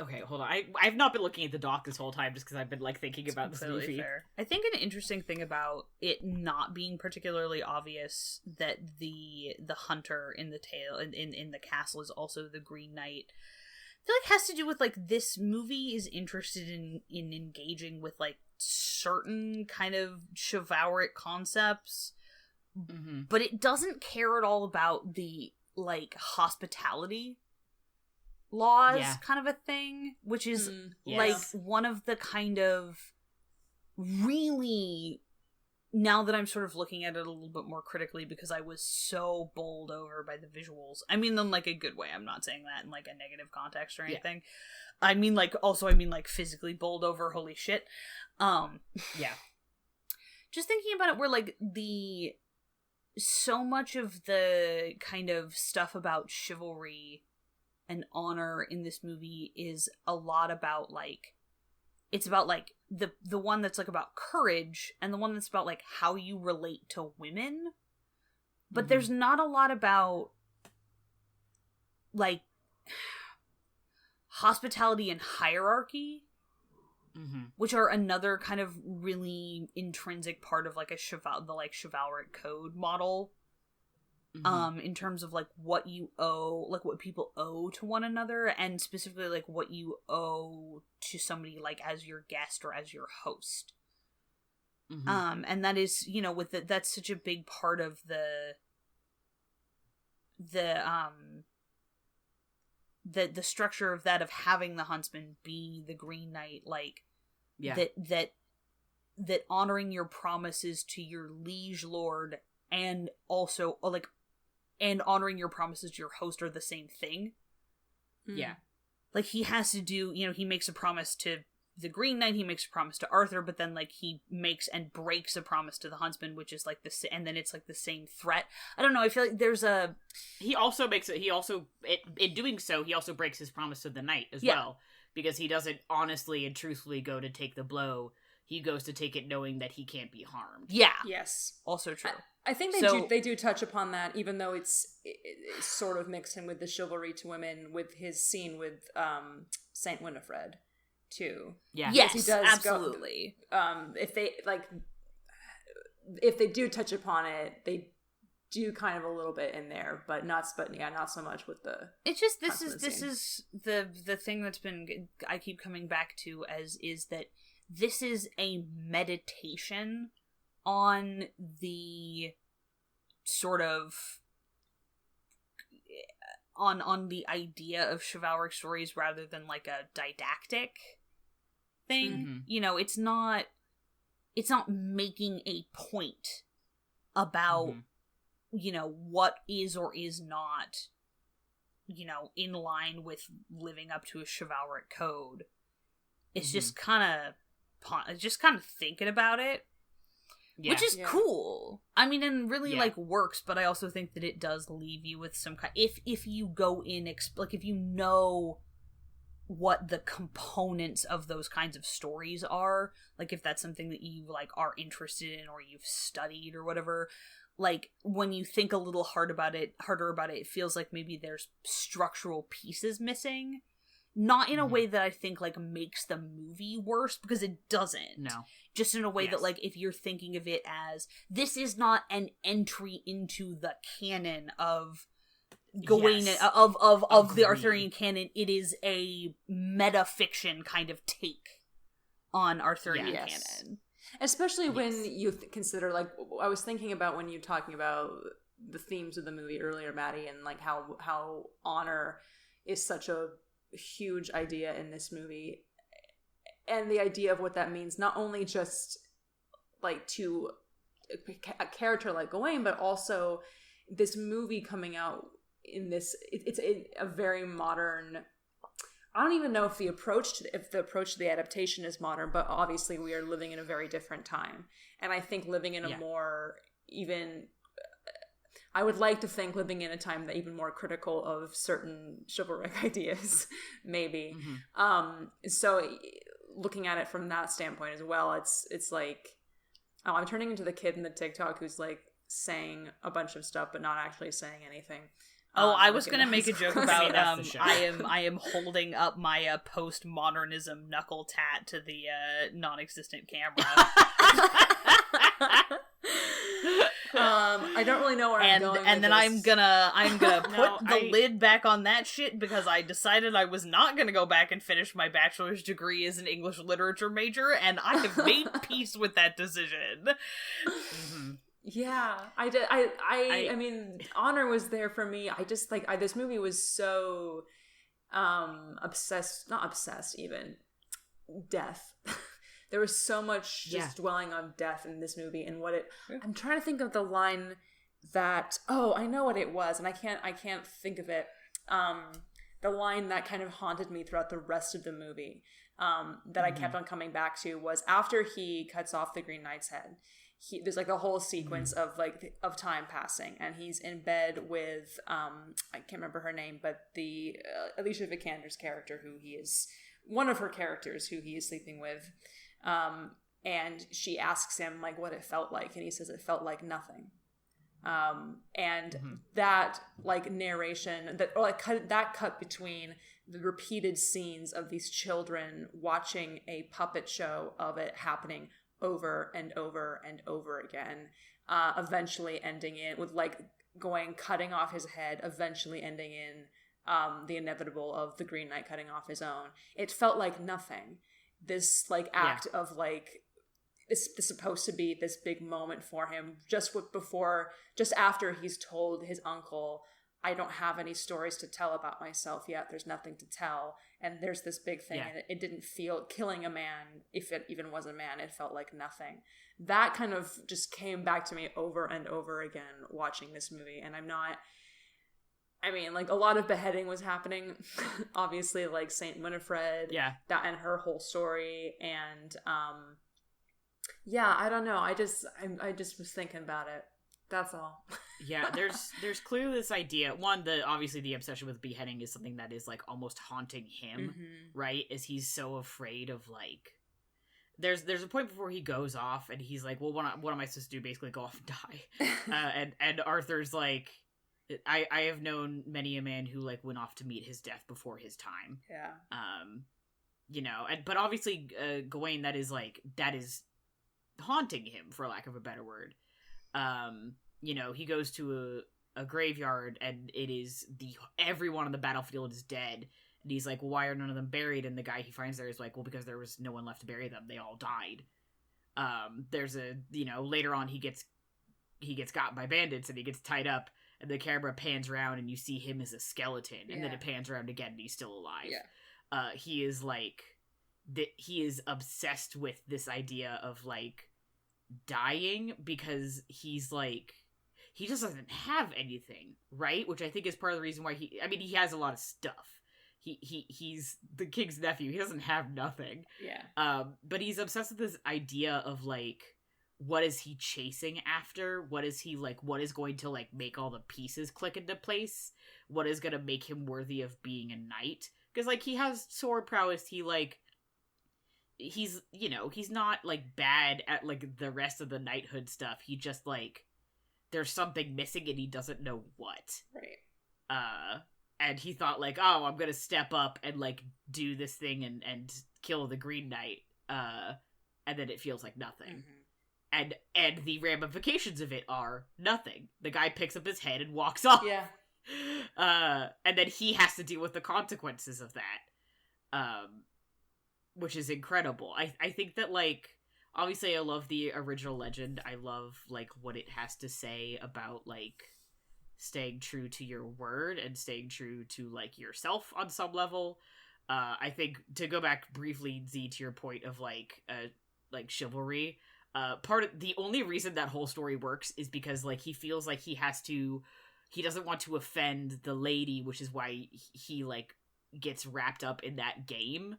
Okay, hold on. I've not been looking at the doc this whole time just because I've been, like, thinking about this movie. Fair. I think an interesting thing about it not being particularly obvious that the hunter in the tale in the castle is also the Green Knight, I feel like has to do with, like, this movie is interested in engaging with, like, certain kind of chivalric concepts. Mm-hmm. But it doesn't care at all about the, like, hospitality laws kind of a thing, which is like one of the kind of really, now that I'm sort of looking at it a little bit more critically, because I was so bowled over by the visuals. I mean them like a good way. I'm not saying that in like a negative context or anything. I mean like physically bowled over. Holy shit. Just thinking about it, where like so much of the kind of stuff about chivalry and honor in this movie is a lot about, like, it's about, like, the one that's, like, about courage, and the one that's about, like, how you relate to women. But there's not a lot about, like, hospitality and hierarchy, which are another kind of really intrinsic part of, like, the chivalric code model. In terms of, like, what you owe, like, what people owe to one another, and specifically, like, what you owe to somebody, like, as your guest or as your host. And that is, you know, that's such a big part of the structure of that, of having the huntsman be the Green Knight, like, that honoring your promises to your liege lord, and also, like, and honoring your promises to your host are the same thing. Yeah. Like, he has to do, he makes a promise to the Green Knight, he makes a promise to Arthur, but then, like, he makes and breaks a promise to the huntsman, which is, like, and then it's, like, the same threat. I don't know, I feel like there's a... He also makes it, in doing so, he also breaks his promise to the knight as well, because he doesn't honestly and truthfully go to take the blow. He goes to take it knowing that he can't be harmed. Yeah. Yes. Also true. I think they do touch upon that, even though it's sort of mixed in with the chivalry to women with his scene with Saint Winifred, too. Yeah. Yes, he does absolutely. If they do touch upon it, they do kind of a little bit in there, but not so much with the... It's just, this is the thing that's been, I keep coming back to is that this is a meditation on the sort of on the idea of chivalric stories rather than like a didactic thing. Mm-hmm. It's not making a point about what is or is not in line with living up to a chivalric code. It's just kind of thinking about it. Yeah. Which is cool. I mean, and really, like, works, but I also think that it does leave you with some kind... If you go in... if you know what the components of those kinds of stories are, like, if that's something that you, like, are interested in or you've studied or whatever, like, when you think a little harder about it, it feels like maybe there's structural pieces missing. Not in a way that I think, like, makes the movie worse, because it doesn't. No. Just in a way that, like, if you're thinking of it as, this is not an entry into the canon of Gawain, of the Arthurian canon, it is a meta-fiction kind of take on Arthurian canon. Especially when you consider, like, I was thinking about when you're talking about the themes of the movie earlier, Matty, and, like, how honor is such a huge idea in this movie, and the idea of what that means, not only just like to a character like Gawain, but also this movie coming out in this, it's a very modern, I don't even know if the approach to the adaptation is modern, but obviously we are living in a very different time, and I think living in a more even, I would like to think living in a time that even more critical of certain chivalric ideas, maybe. So looking at it from that standpoint as well, it's like, oh, I'm turning into the kid in the TikTok who's like saying a bunch of stuff but not actually saying anything. I was gonna make a joke about I am holding up my postmodernism knuckle tat to the non-existent camera. I don't really know where I'm going. And then this. I'm gonna put the lid back on that shit because I decided I was not gonna go back and finish my bachelor's degree as an English literature major, and I have made peace with that decision. Yeah, I did. I mean, honor was there for me. I just this movie was so not obsessed even, death. There was so much just dwelling on death in this movie, and what it. I'm trying to think of the line that. Oh, I know what it was, and I can't think of it. The line that kind of haunted me throughout the rest of the movie, that I kept on coming back to, was after he cuts off the Green Knight's head. There's like a whole sequence of time passing, and he's in bed with I can't remember her name, but the Alicia Vikander's character, who he is one of her characters, who he is sleeping with, and she asks him like what it felt like, and he says it felt like nothing. And that like narration that cut between the repeated scenes of these children watching a puppet show of it happening over and over and over again, eventually ending in with like cutting off his head, eventually ending in the inevitable of the Green Knight cutting off his own. It felt like nothing. This like act of like this supposed to be this big moment for him, just after he's told his uncle, I don't have any stories to tell about myself yet. There's nothing to tell. And there's this big thing, and it didn't feel, killing a man, if it even was a man, it felt like nothing. That kind of just came back to me over and over again watching this movie. And I'm not, I mean, like, a lot of beheading was happening. Obviously, like, Saint Winifred. Yeah. That and her whole story. And, yeah, I don't know. I just was thinking about it. That's all. Yeah, there's clearly this idea. One, obviously the obsession with beheading is something that is, like, almost haunting him, right? As he's so afraid of, like... There's a point before he goes off, and he's like, well, what am I supposed to do? Basically go off and die. And Arthur's like... I have known many a man who, like, went off to meet his death before his time. Yeah. You know, but obviously, Gawain, that is haunting him, for lack of a better word. You know, he goes to a graveyard, and it is everyone on the battlefield is dead. And he's like, well, why are none of them buried? And the guy he finds there is like, well, because there was no one left to bury them. They all died. There's later on he gets got by bandits, and he gets tied up. And the camera pans around, and you see him as a skeleton, and then it pans around again, and he's still alive. Yeah. He is like, he is obsessed with this idea of, like, dying, because he's like, he just doesn't have anything, right? Which I think is part of the reason why he has a lot of stuff. He's the king's nephew. He doesn't have nothing. Yeah. But he's obsessed with this idea of, like, what is he chasing after? What is he, like, what is going to, like, make all the pieces click into place? What is going to make him worthy of being a knight? Because, like, he has sword prowess. He, like, he's, you know, he's not, like, bad at, like, the rest of the knighthood stuff. He just, like, there's something missing and he doesn't know what. Right. And he thought, like, oh, I'm going to step up and, like, do this thing and kill the Green Knight. And then it feels like nothing. Mm-hmm. And the ramifications of it are nothing. The guy picks up his head and walks off. Yeah. And then he has to deal with the consequences of that. Which is incredible. I think that, like, obviously I love the original legend. I love, like, what it has to say about, like, staying true to your word and staying true to, like, yourself on some level. I think, to go back briefly, Z, to your point of, like chivalry, the only reason that whole story works is because, like, he feels like he doesn't want to offend the lady, which is why he like gets wrapped up in that game,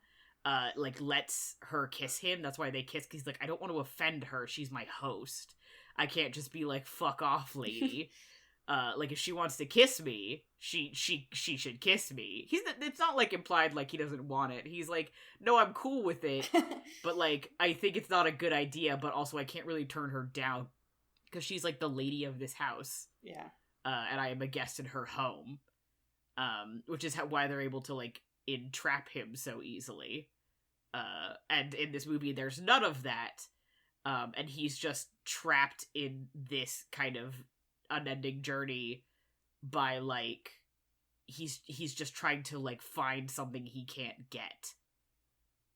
like lets her kiss him. That's why they kiss. He's like, I don't want to offend her. She's my host. I can't just be like, fuck off, lady. Like, if she wants to kiss me, she should kiss me. It's not, like, implied, like, he doesn't want it. He's like, no, I'm cool with it, but, like, I think it's not a good idea, but also I can't really turn her down, because she's, like, the lady of this house. Yeah. And I am a guest in her home. Which is why they're able to, like, entrap him so easily. And in this movie, there's none of that. And he's just trapped in this kind of unending journey by, like, he's just trying to, like, find something he can't get,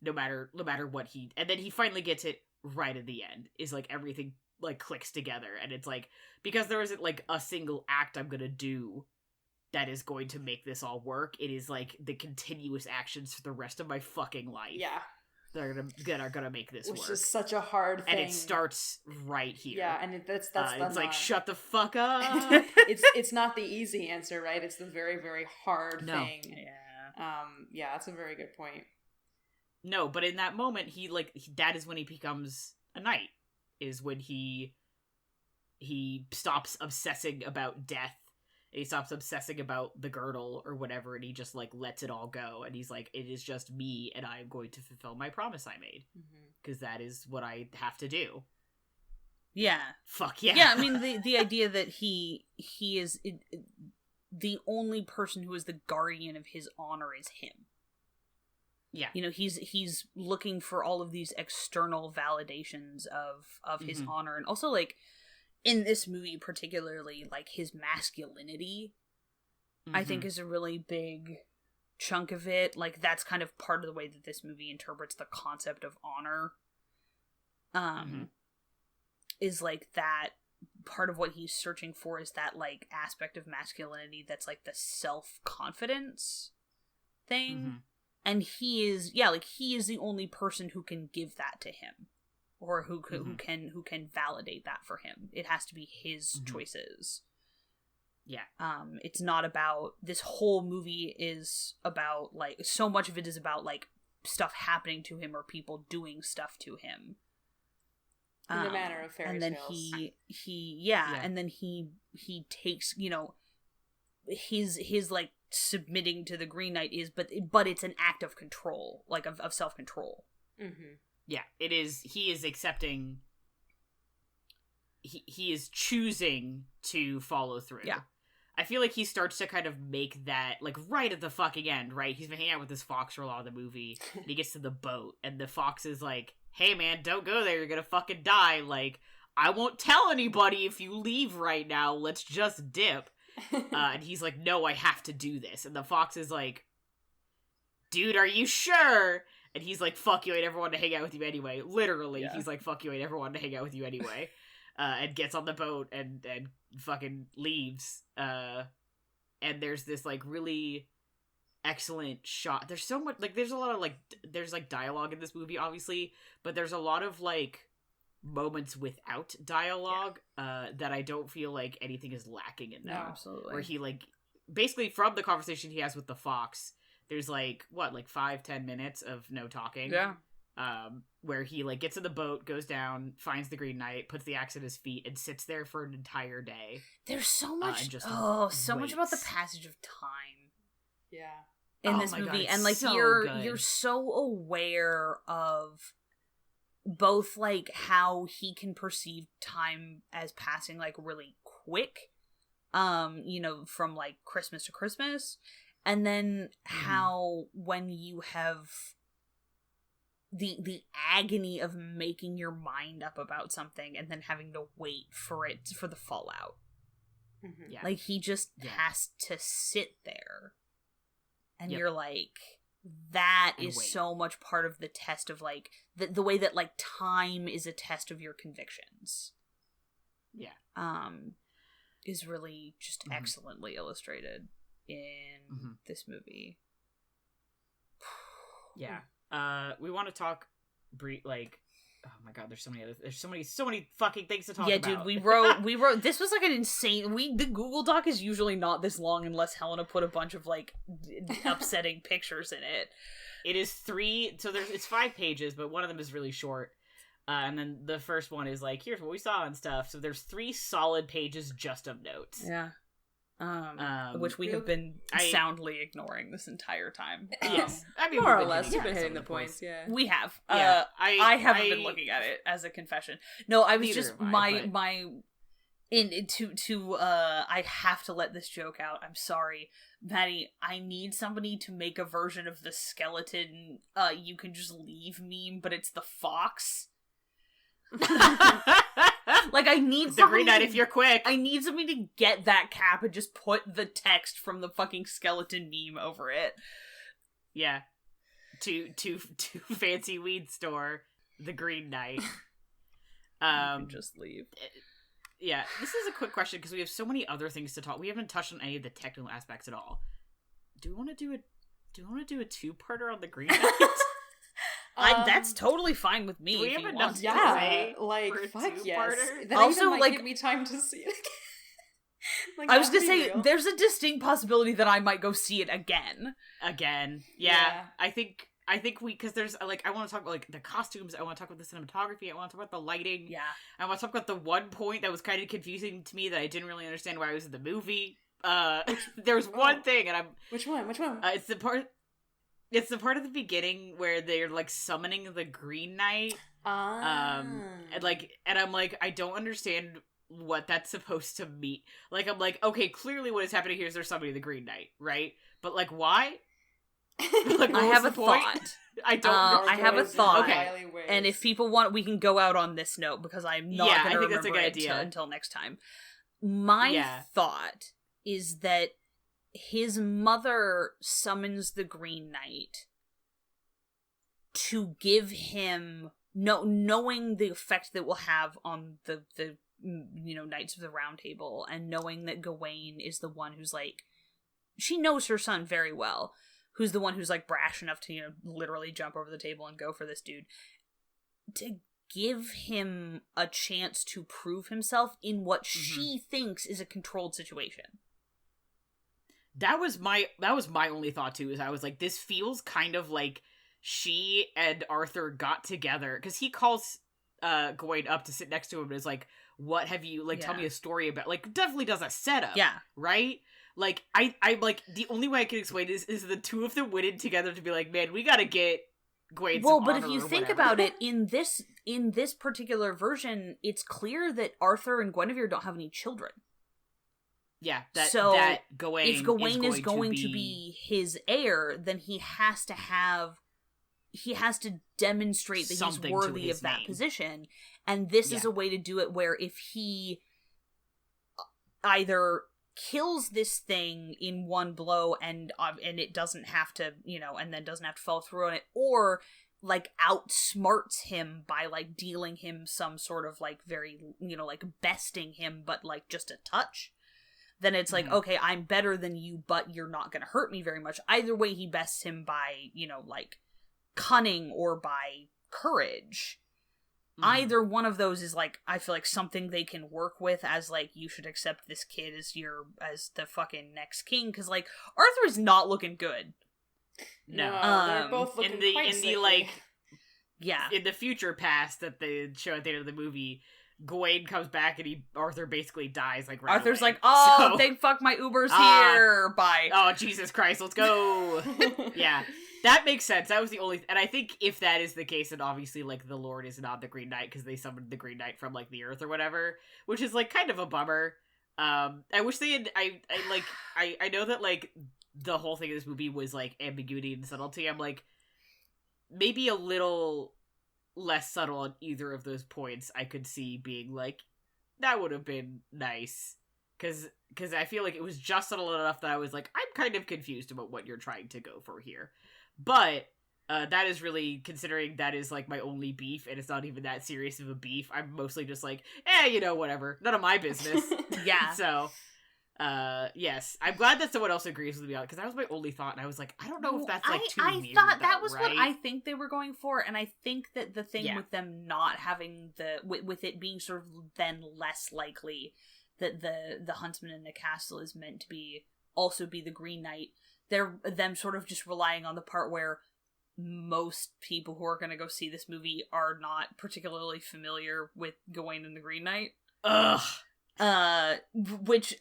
no matter what and then he finally gets it right at the end, is like everything, like, clicks together, and it's like, because there isn't, like, a single act I'm gonna do that is going to make this all work. It is, like, the continuous actions for the rest of my fucking life. Yeah. That are gonna make this work. Which is such a hard thing. And it starts right here. Yeah, and that's it's like, shut the fuck up. it's not the easy answer, right? It's the very, very hard thing. Yeah. Yeah, that's a very good point. No, but in that moment, that is when he becomes a knight. Is when he stops obsessing about death. He stops obsessing about the girdle or whatever, and he just, like, lets it all go. And he's like, it is just me, and I'm going to fulfill my promise I made. Because that is what I have to do. Yeah. Fuck yeah. Yeah, I mean, the idea that he is... the only person who is the guardian of his honor is him. Yeah. You know, he's looking for all of these external validations of his honor. And also, like, in this movie particularly, like, his masculinity, I think, is a really big chunk of it. Like, that's kind of part of the way that this movie interprets the concept of honor. Is, like, that part of what he's searching for is that, like, aspect of masculinity that's, like, the self-confidence thing. And he is the only person who can give that to him. Or who can validate that for him. It has to be his choices. Yeah. It's not about, this whole movie is about, like, so much of it is about, like, stuff happening to him or people doing stuff to him. In the manner of fairy and then tales. And then he takes, you know, his like submitting to the Green Knight is, but it's an act of control, like of self-control. Mm-hmm. Yeah, it is. He is accepting. He is choosing to follow through. Yeah. I feel like he starts to kind of make that, like, right at the fucking end, right? He's been hanging out with this fox for a lot of the movie, and he gets to the boat, and the fox is like, hey man, don't go there, you're gonna fucking die, like, I won't tell anybody if you leave right now, let's just dip. And he's like, no, I have to do this. And the fox is like, dude, are you sure? And he's like, fuck you, I never wanted to hang out with you anyway. Literally, he's like, fuck you, I never wanted to hang out with you anyway. And gets on the boat and fucking leaves. And there's this, like, really excellent shot. There's so much, like, there's a lot of, like, there's, like, dialogue in this movie, obviously, but there's a lot of, like, moments without dialogue that I don't feel like anything is lacking in now. No, absolutely. Where he, like, basically from the conversation he has with the fox, there's, like, what, like 5-10 minutes of no talking? Yeah. Where he, like, gets in the boat, goes down, finds the Green Knight, puts the axe at his feet, and sits there for an entire day. There's so much, and just so much about the passage of time. Yeah. In this movie, God, and like so you're so aware of both like how he can perceive time as passing like really quick, you know, from like Christmas to Christmas, and then how when you have the agony of making your mind up about something and then having to wait for the fallout. Mm-hmm. Yeah. Like he just has to sit there. And you're like, that is wait. so much part of the test of, like, the way that, like, time is a test of your convictions. Yeah. Is really just excellently illustrated in this movie. Yeah. We want to talk, like, oh my god, there's so many fucking things to talk about. Yeah, dude, we wrote, this was like an insane, the Google Doc is usually not this long unless Helena put a bunch of, like, upsetting pictures in it. It is 3, so it's 5 pages, but one of them is really short. And then the first one is like, here's what we saw and stuff. So there's 3 solid pages just of notes. Yeah. Which we have been soundly ignoring this entire time. Yes. I mean, more or less. We've been hitting the points, yeah. We have. Yeah, I haven't been looking at it as a confession. No, I was just, I have to let this joke out. I'm sorry. Maddie, I need somebody to make a version of the skeleton, you can just leave meme, but it's the fox. Like, I need the Green Knight if you're quick. I need somebody to get that cap and just put the text from the fucking skeleton meme over it. Yeah. To fancy weed store, the Green Knight. You can just leave. Yeah, this is a quick question because we have so many other things to talk. We haven't touched on any of the technical aspects at all. Do we want to do a 2-parter on the Green Knight? That's totally fine with me. Do we if have you enough want to to. Yeah, say like, for a fuck yes. two-parter? That also, even might like, give me time to see it again. Like, I was gonna say, real. there's a distinct possibility that I might go see it again. Yeah. I think because there's, like, I want to talk about, like, the costumes, I want to talk about the cinematography, I want to talk about the lighting. Yeah. I want to talk about the one point that was kind of confusing to me that I didn't really understand why I was in the movie. There's one thing, and I'm... Which one? It's the part of the beginning where they're, like, summoning the Green Knight. And I'm like, I don't understand what that's supposed to mean. Like, I'm like, okay, clearly what is happening here is they're summoning the Green Knight, right? But, like, why? Like, I have a thought. I don't know. I have a thought. Okay. And if people want, we can go out on this note because I'm not going to remember it until next time. My thought is that his mother summons the Green Knight to give him, knowing the effect that will have on the Knights of the Round Table, and knowing that Gawain is the one who's like, she knows her son very well, who's the one who's like brash enough to, literally jump over the table and go for this dude, to give him a chance to prove himself in what she thinks is a controlled situation. That was my only thought too, is I was like, this feels kind of like she and Arthur got together, because he calls Gawain up to sit next to him and is like, what have you, like, tell me a story about, like, definitely does a setup. Yeah. Right? Like, I'm like, the only way I can explain is the two of them went in together to be like, man, we gotta get Gawain some but armor if you or think whatever. about it, in this particular version, it's clear that Arthur and Guinevere don't have any children. Yeah, So that Gawain if Gawain is going to to be his heir, then he has to demonstrate that he's something to worthy his of that name. position. And this is a way to do it where if he either kills this thing in one blow and it doesn't have to, and then doesn't have to follow through on it, or like outsmarts him by like dealing him some sort of like very, like besting him, but like just a touch, then it's like, okay, I'm better than you, but you're not going to hurt me very much. Either way, he bests him by, like cunning or by courage. Either one of those is like, I feel like something they can work with as like, you should accept this kid as the fucking next king, because like Arthur is not looking good. No, they're both looking quite sickly. like, yeah, in the future past that they show at the end of the movie, Gawain comes back and Arthur basically dies like right Arthur's away. like, oh, So- thank fuck, my Uber's here. Bye. Oh, Jesus Christ, let's go. Yeah, that makes sense. That was the only, and I think if that is the case, then obviously like the Lord is not the Green Knight because they summoned the Green Knight from like the Earth or whatever, which is like kind of a bummer. I wish they had. I know that like the whole thing of this movie was like ambiguity and subtlety. I'm like, maybe a little less subtle on either of those points. I could see being like, that would have been nice. Because I feel like it was just subtle enough that I was like, I'm kind of confused about what you're trying to go for here. But that is really, considering that is like my only beef, and it's not even that serious of a beef. I'm mostly just like, whatever. None of my business. Yeah. So, yes. I'm glad that someone else agrees with me on it, because that was my only thought, and I was like, I don't know if that's like too I weird, thought that though, was right? what I think they were going for, and I think that the thing Yeah. with them not having with it being sort of then less likely that the huntsman in the castle is meant to be the Green Knight, they're them sort of just relying on the part where most people who are going to go see this movie are not particularly familiar with Gawain and the Green Knight. Ugh. Which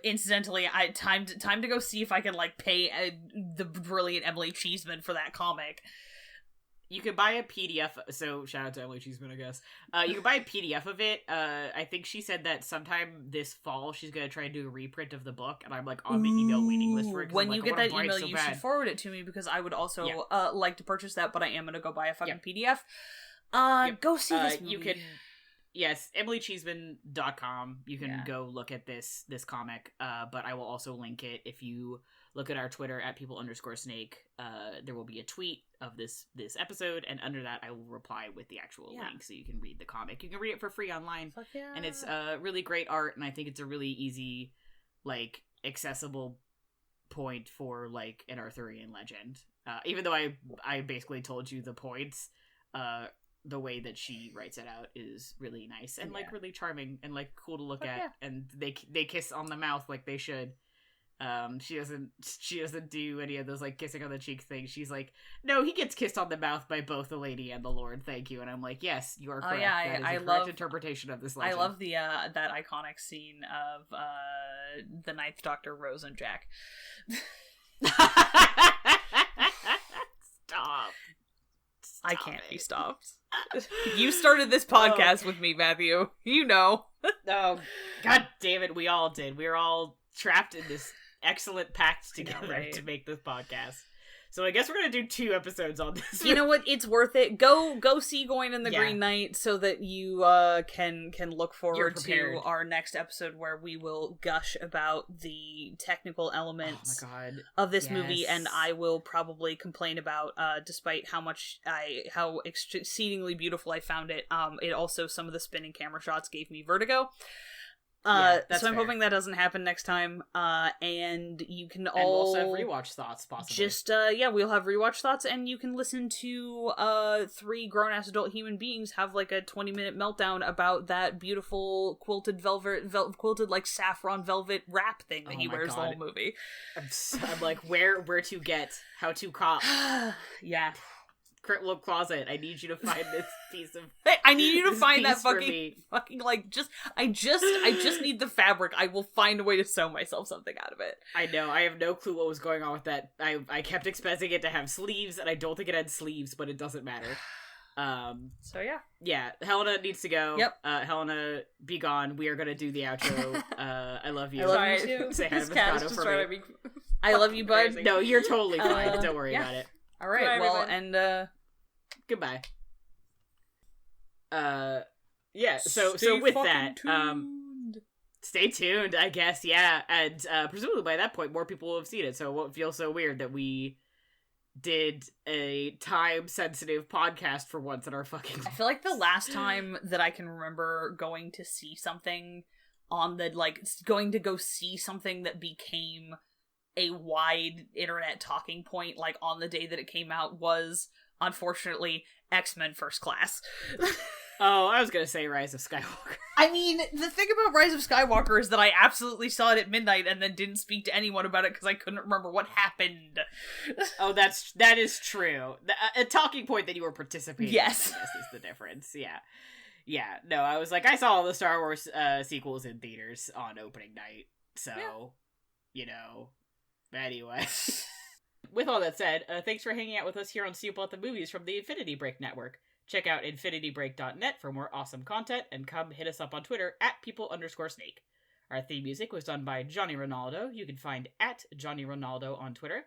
incidentally, I time to go see if I can like pay the brilliant Emily Cheeseman for that comic. You can buy a PDF, so shout out to Emily Cheeseman, I guess. You can buy a PDF of it. I think she said that sometime this fall she's going to try and do a reprint of the book, and I'm like on the email waiting list for it. When I'm you like, get I that wanna buy it email, so you bad. should forward it to me, because I would also like to purchase that, but I am going to go buy a fucking Yep. PDF. Go see this movie. You can, yes, emilycheeseman.com. You can Yeah. go look at this comic, but I will also link it. If you look at our Twitter at people_snake, there will be a tweet of this episode, and under that I will reply with the actual link, so you can read the comic. You can read it for free online. Fuck yeah. And it's really great art, and I think it's a really easy, like, accessible point for, like, an Arthurian legend. Even though I basically told you the points, the way that she writes it out is really nice and, like, really charming and, like, cool to look at. yeah. And they kiss on the mouth like they should. She doesn't do any of those like kissing on the cheek things. She's like, no, he gets kissed on the mouth by both the lady and the Lord. Thank you. And I'm like, yes, you are correct. yeah, that is I a correct love interpretation of this legend. I love the that iconic scene of the Ninth Doctor, Rose and Jack. Stop. I can't be stopped. You started this podcast with me, Matthew. You know. Oh, God damn it. We all did. We were all trapped in this excellent pact together right? to make this podcast. So I guess we're going to do 2 episodes on this. You know what? It's worth it. Go see Gawain and the Yeah. Green Knight so that you can look forward to prepared. our next episode where we will gush about the technical elements Oh my God. of this movie, Yes. and I will probably complain about despite how exceedingly beautiful I found it. It also, some of the spinning camera shots gave me vertigo. That's so I'm fair. hoping that doesn't happen next time. And you can And we'll all also have rewatch thoughts, possibly. just we'll have rewatch thoughts, and you can listen to 3 grown-ass adult human beings have like a 20-minute meltdown about that beautiful quilted quilted like saffron velvet wrap thing that he wears the whole movie. I'm like, where to get, how to cop. Yeah. Crit Look Closet, I need you to find this piece of... I need you to this find that piece for fucking me. like I just need the fabric. I will find a way to sew myself something out of it. I know, I have no clue what was going on with that. I kept expecting it to have sleeves, and I don't think it had sleeves, but it doesn't matter. So yeah. Yeah, Helena needs to go. Yep. Helena, be gone. We are gonna do the outro. I love you. I love you too. Say hi to This cat is Moscato just for trying me. to be I love you, bud. crazy. No, you're totally fine. Don't worry yeah. about it. All right. Bye, Well, everyone. and Goodbye. Yeah, so stay with fucking that, tuned. stay tuned, I guess, yeah. And presumably by that point more people will have seen it, so it won't feel so weird that we did a time-sensitive podcast for once in our fucking I feel like the last time that I can remember going to see something on the, like, going to go see something that became a wide internet talking point, like, on the day that it came out was, unfortunately, X-Men First Class. Oh, I was gonna say Rise of Skywalker. I mean, the thing about Rise of Skywalker is that I absolutely saw it at midnight and then didn't speak to anyone about it because I couldn't remember what happened. Oh, that is true. A talking point that you were participating Yes. in, I guess, is the difference. Yeah. Yeah, no, I was like, I saw all the Star Wars sequels in theaters on opening night, so, you know, anyway. With all that said, thanks for hanging out with us here on Sneople at the Movies from the Infinity Break Network. Check out infinitybreak.net for more awesome content, and come hit us up on Twitter at people_snake. Our theme music was done by Johnny Ronaldo. You can find at Johnny Ronaldo on Twitter.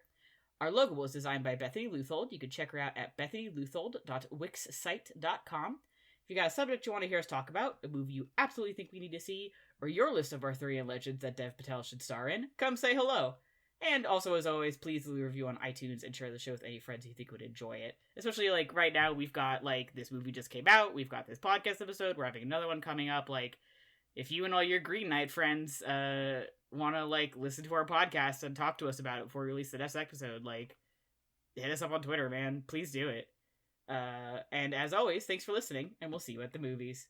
Our logo was designed by Bethany Luthold. You can check her out at bethanyluthold.wixsite.com. If you got a subject you want to hear us talk about, a movie you absolutely think we need to see, or your list of Arthurian legends that Dev Patel should star in, come say hello. And also, as always, please leave a review on iTunes and share the show with any friends you think would enjoy it. Especially, like, right now, we've got, like, this movie just came out, we've got this podcast episode, we're having another one coming up. Like, if you and all your Green Knight friends want to, like, listen to our podcast and talk to us about it before we release the next episode, like, hit us up on Twitter, man. Please do it. And as always, thanks for listening, and we'll see you at the movies.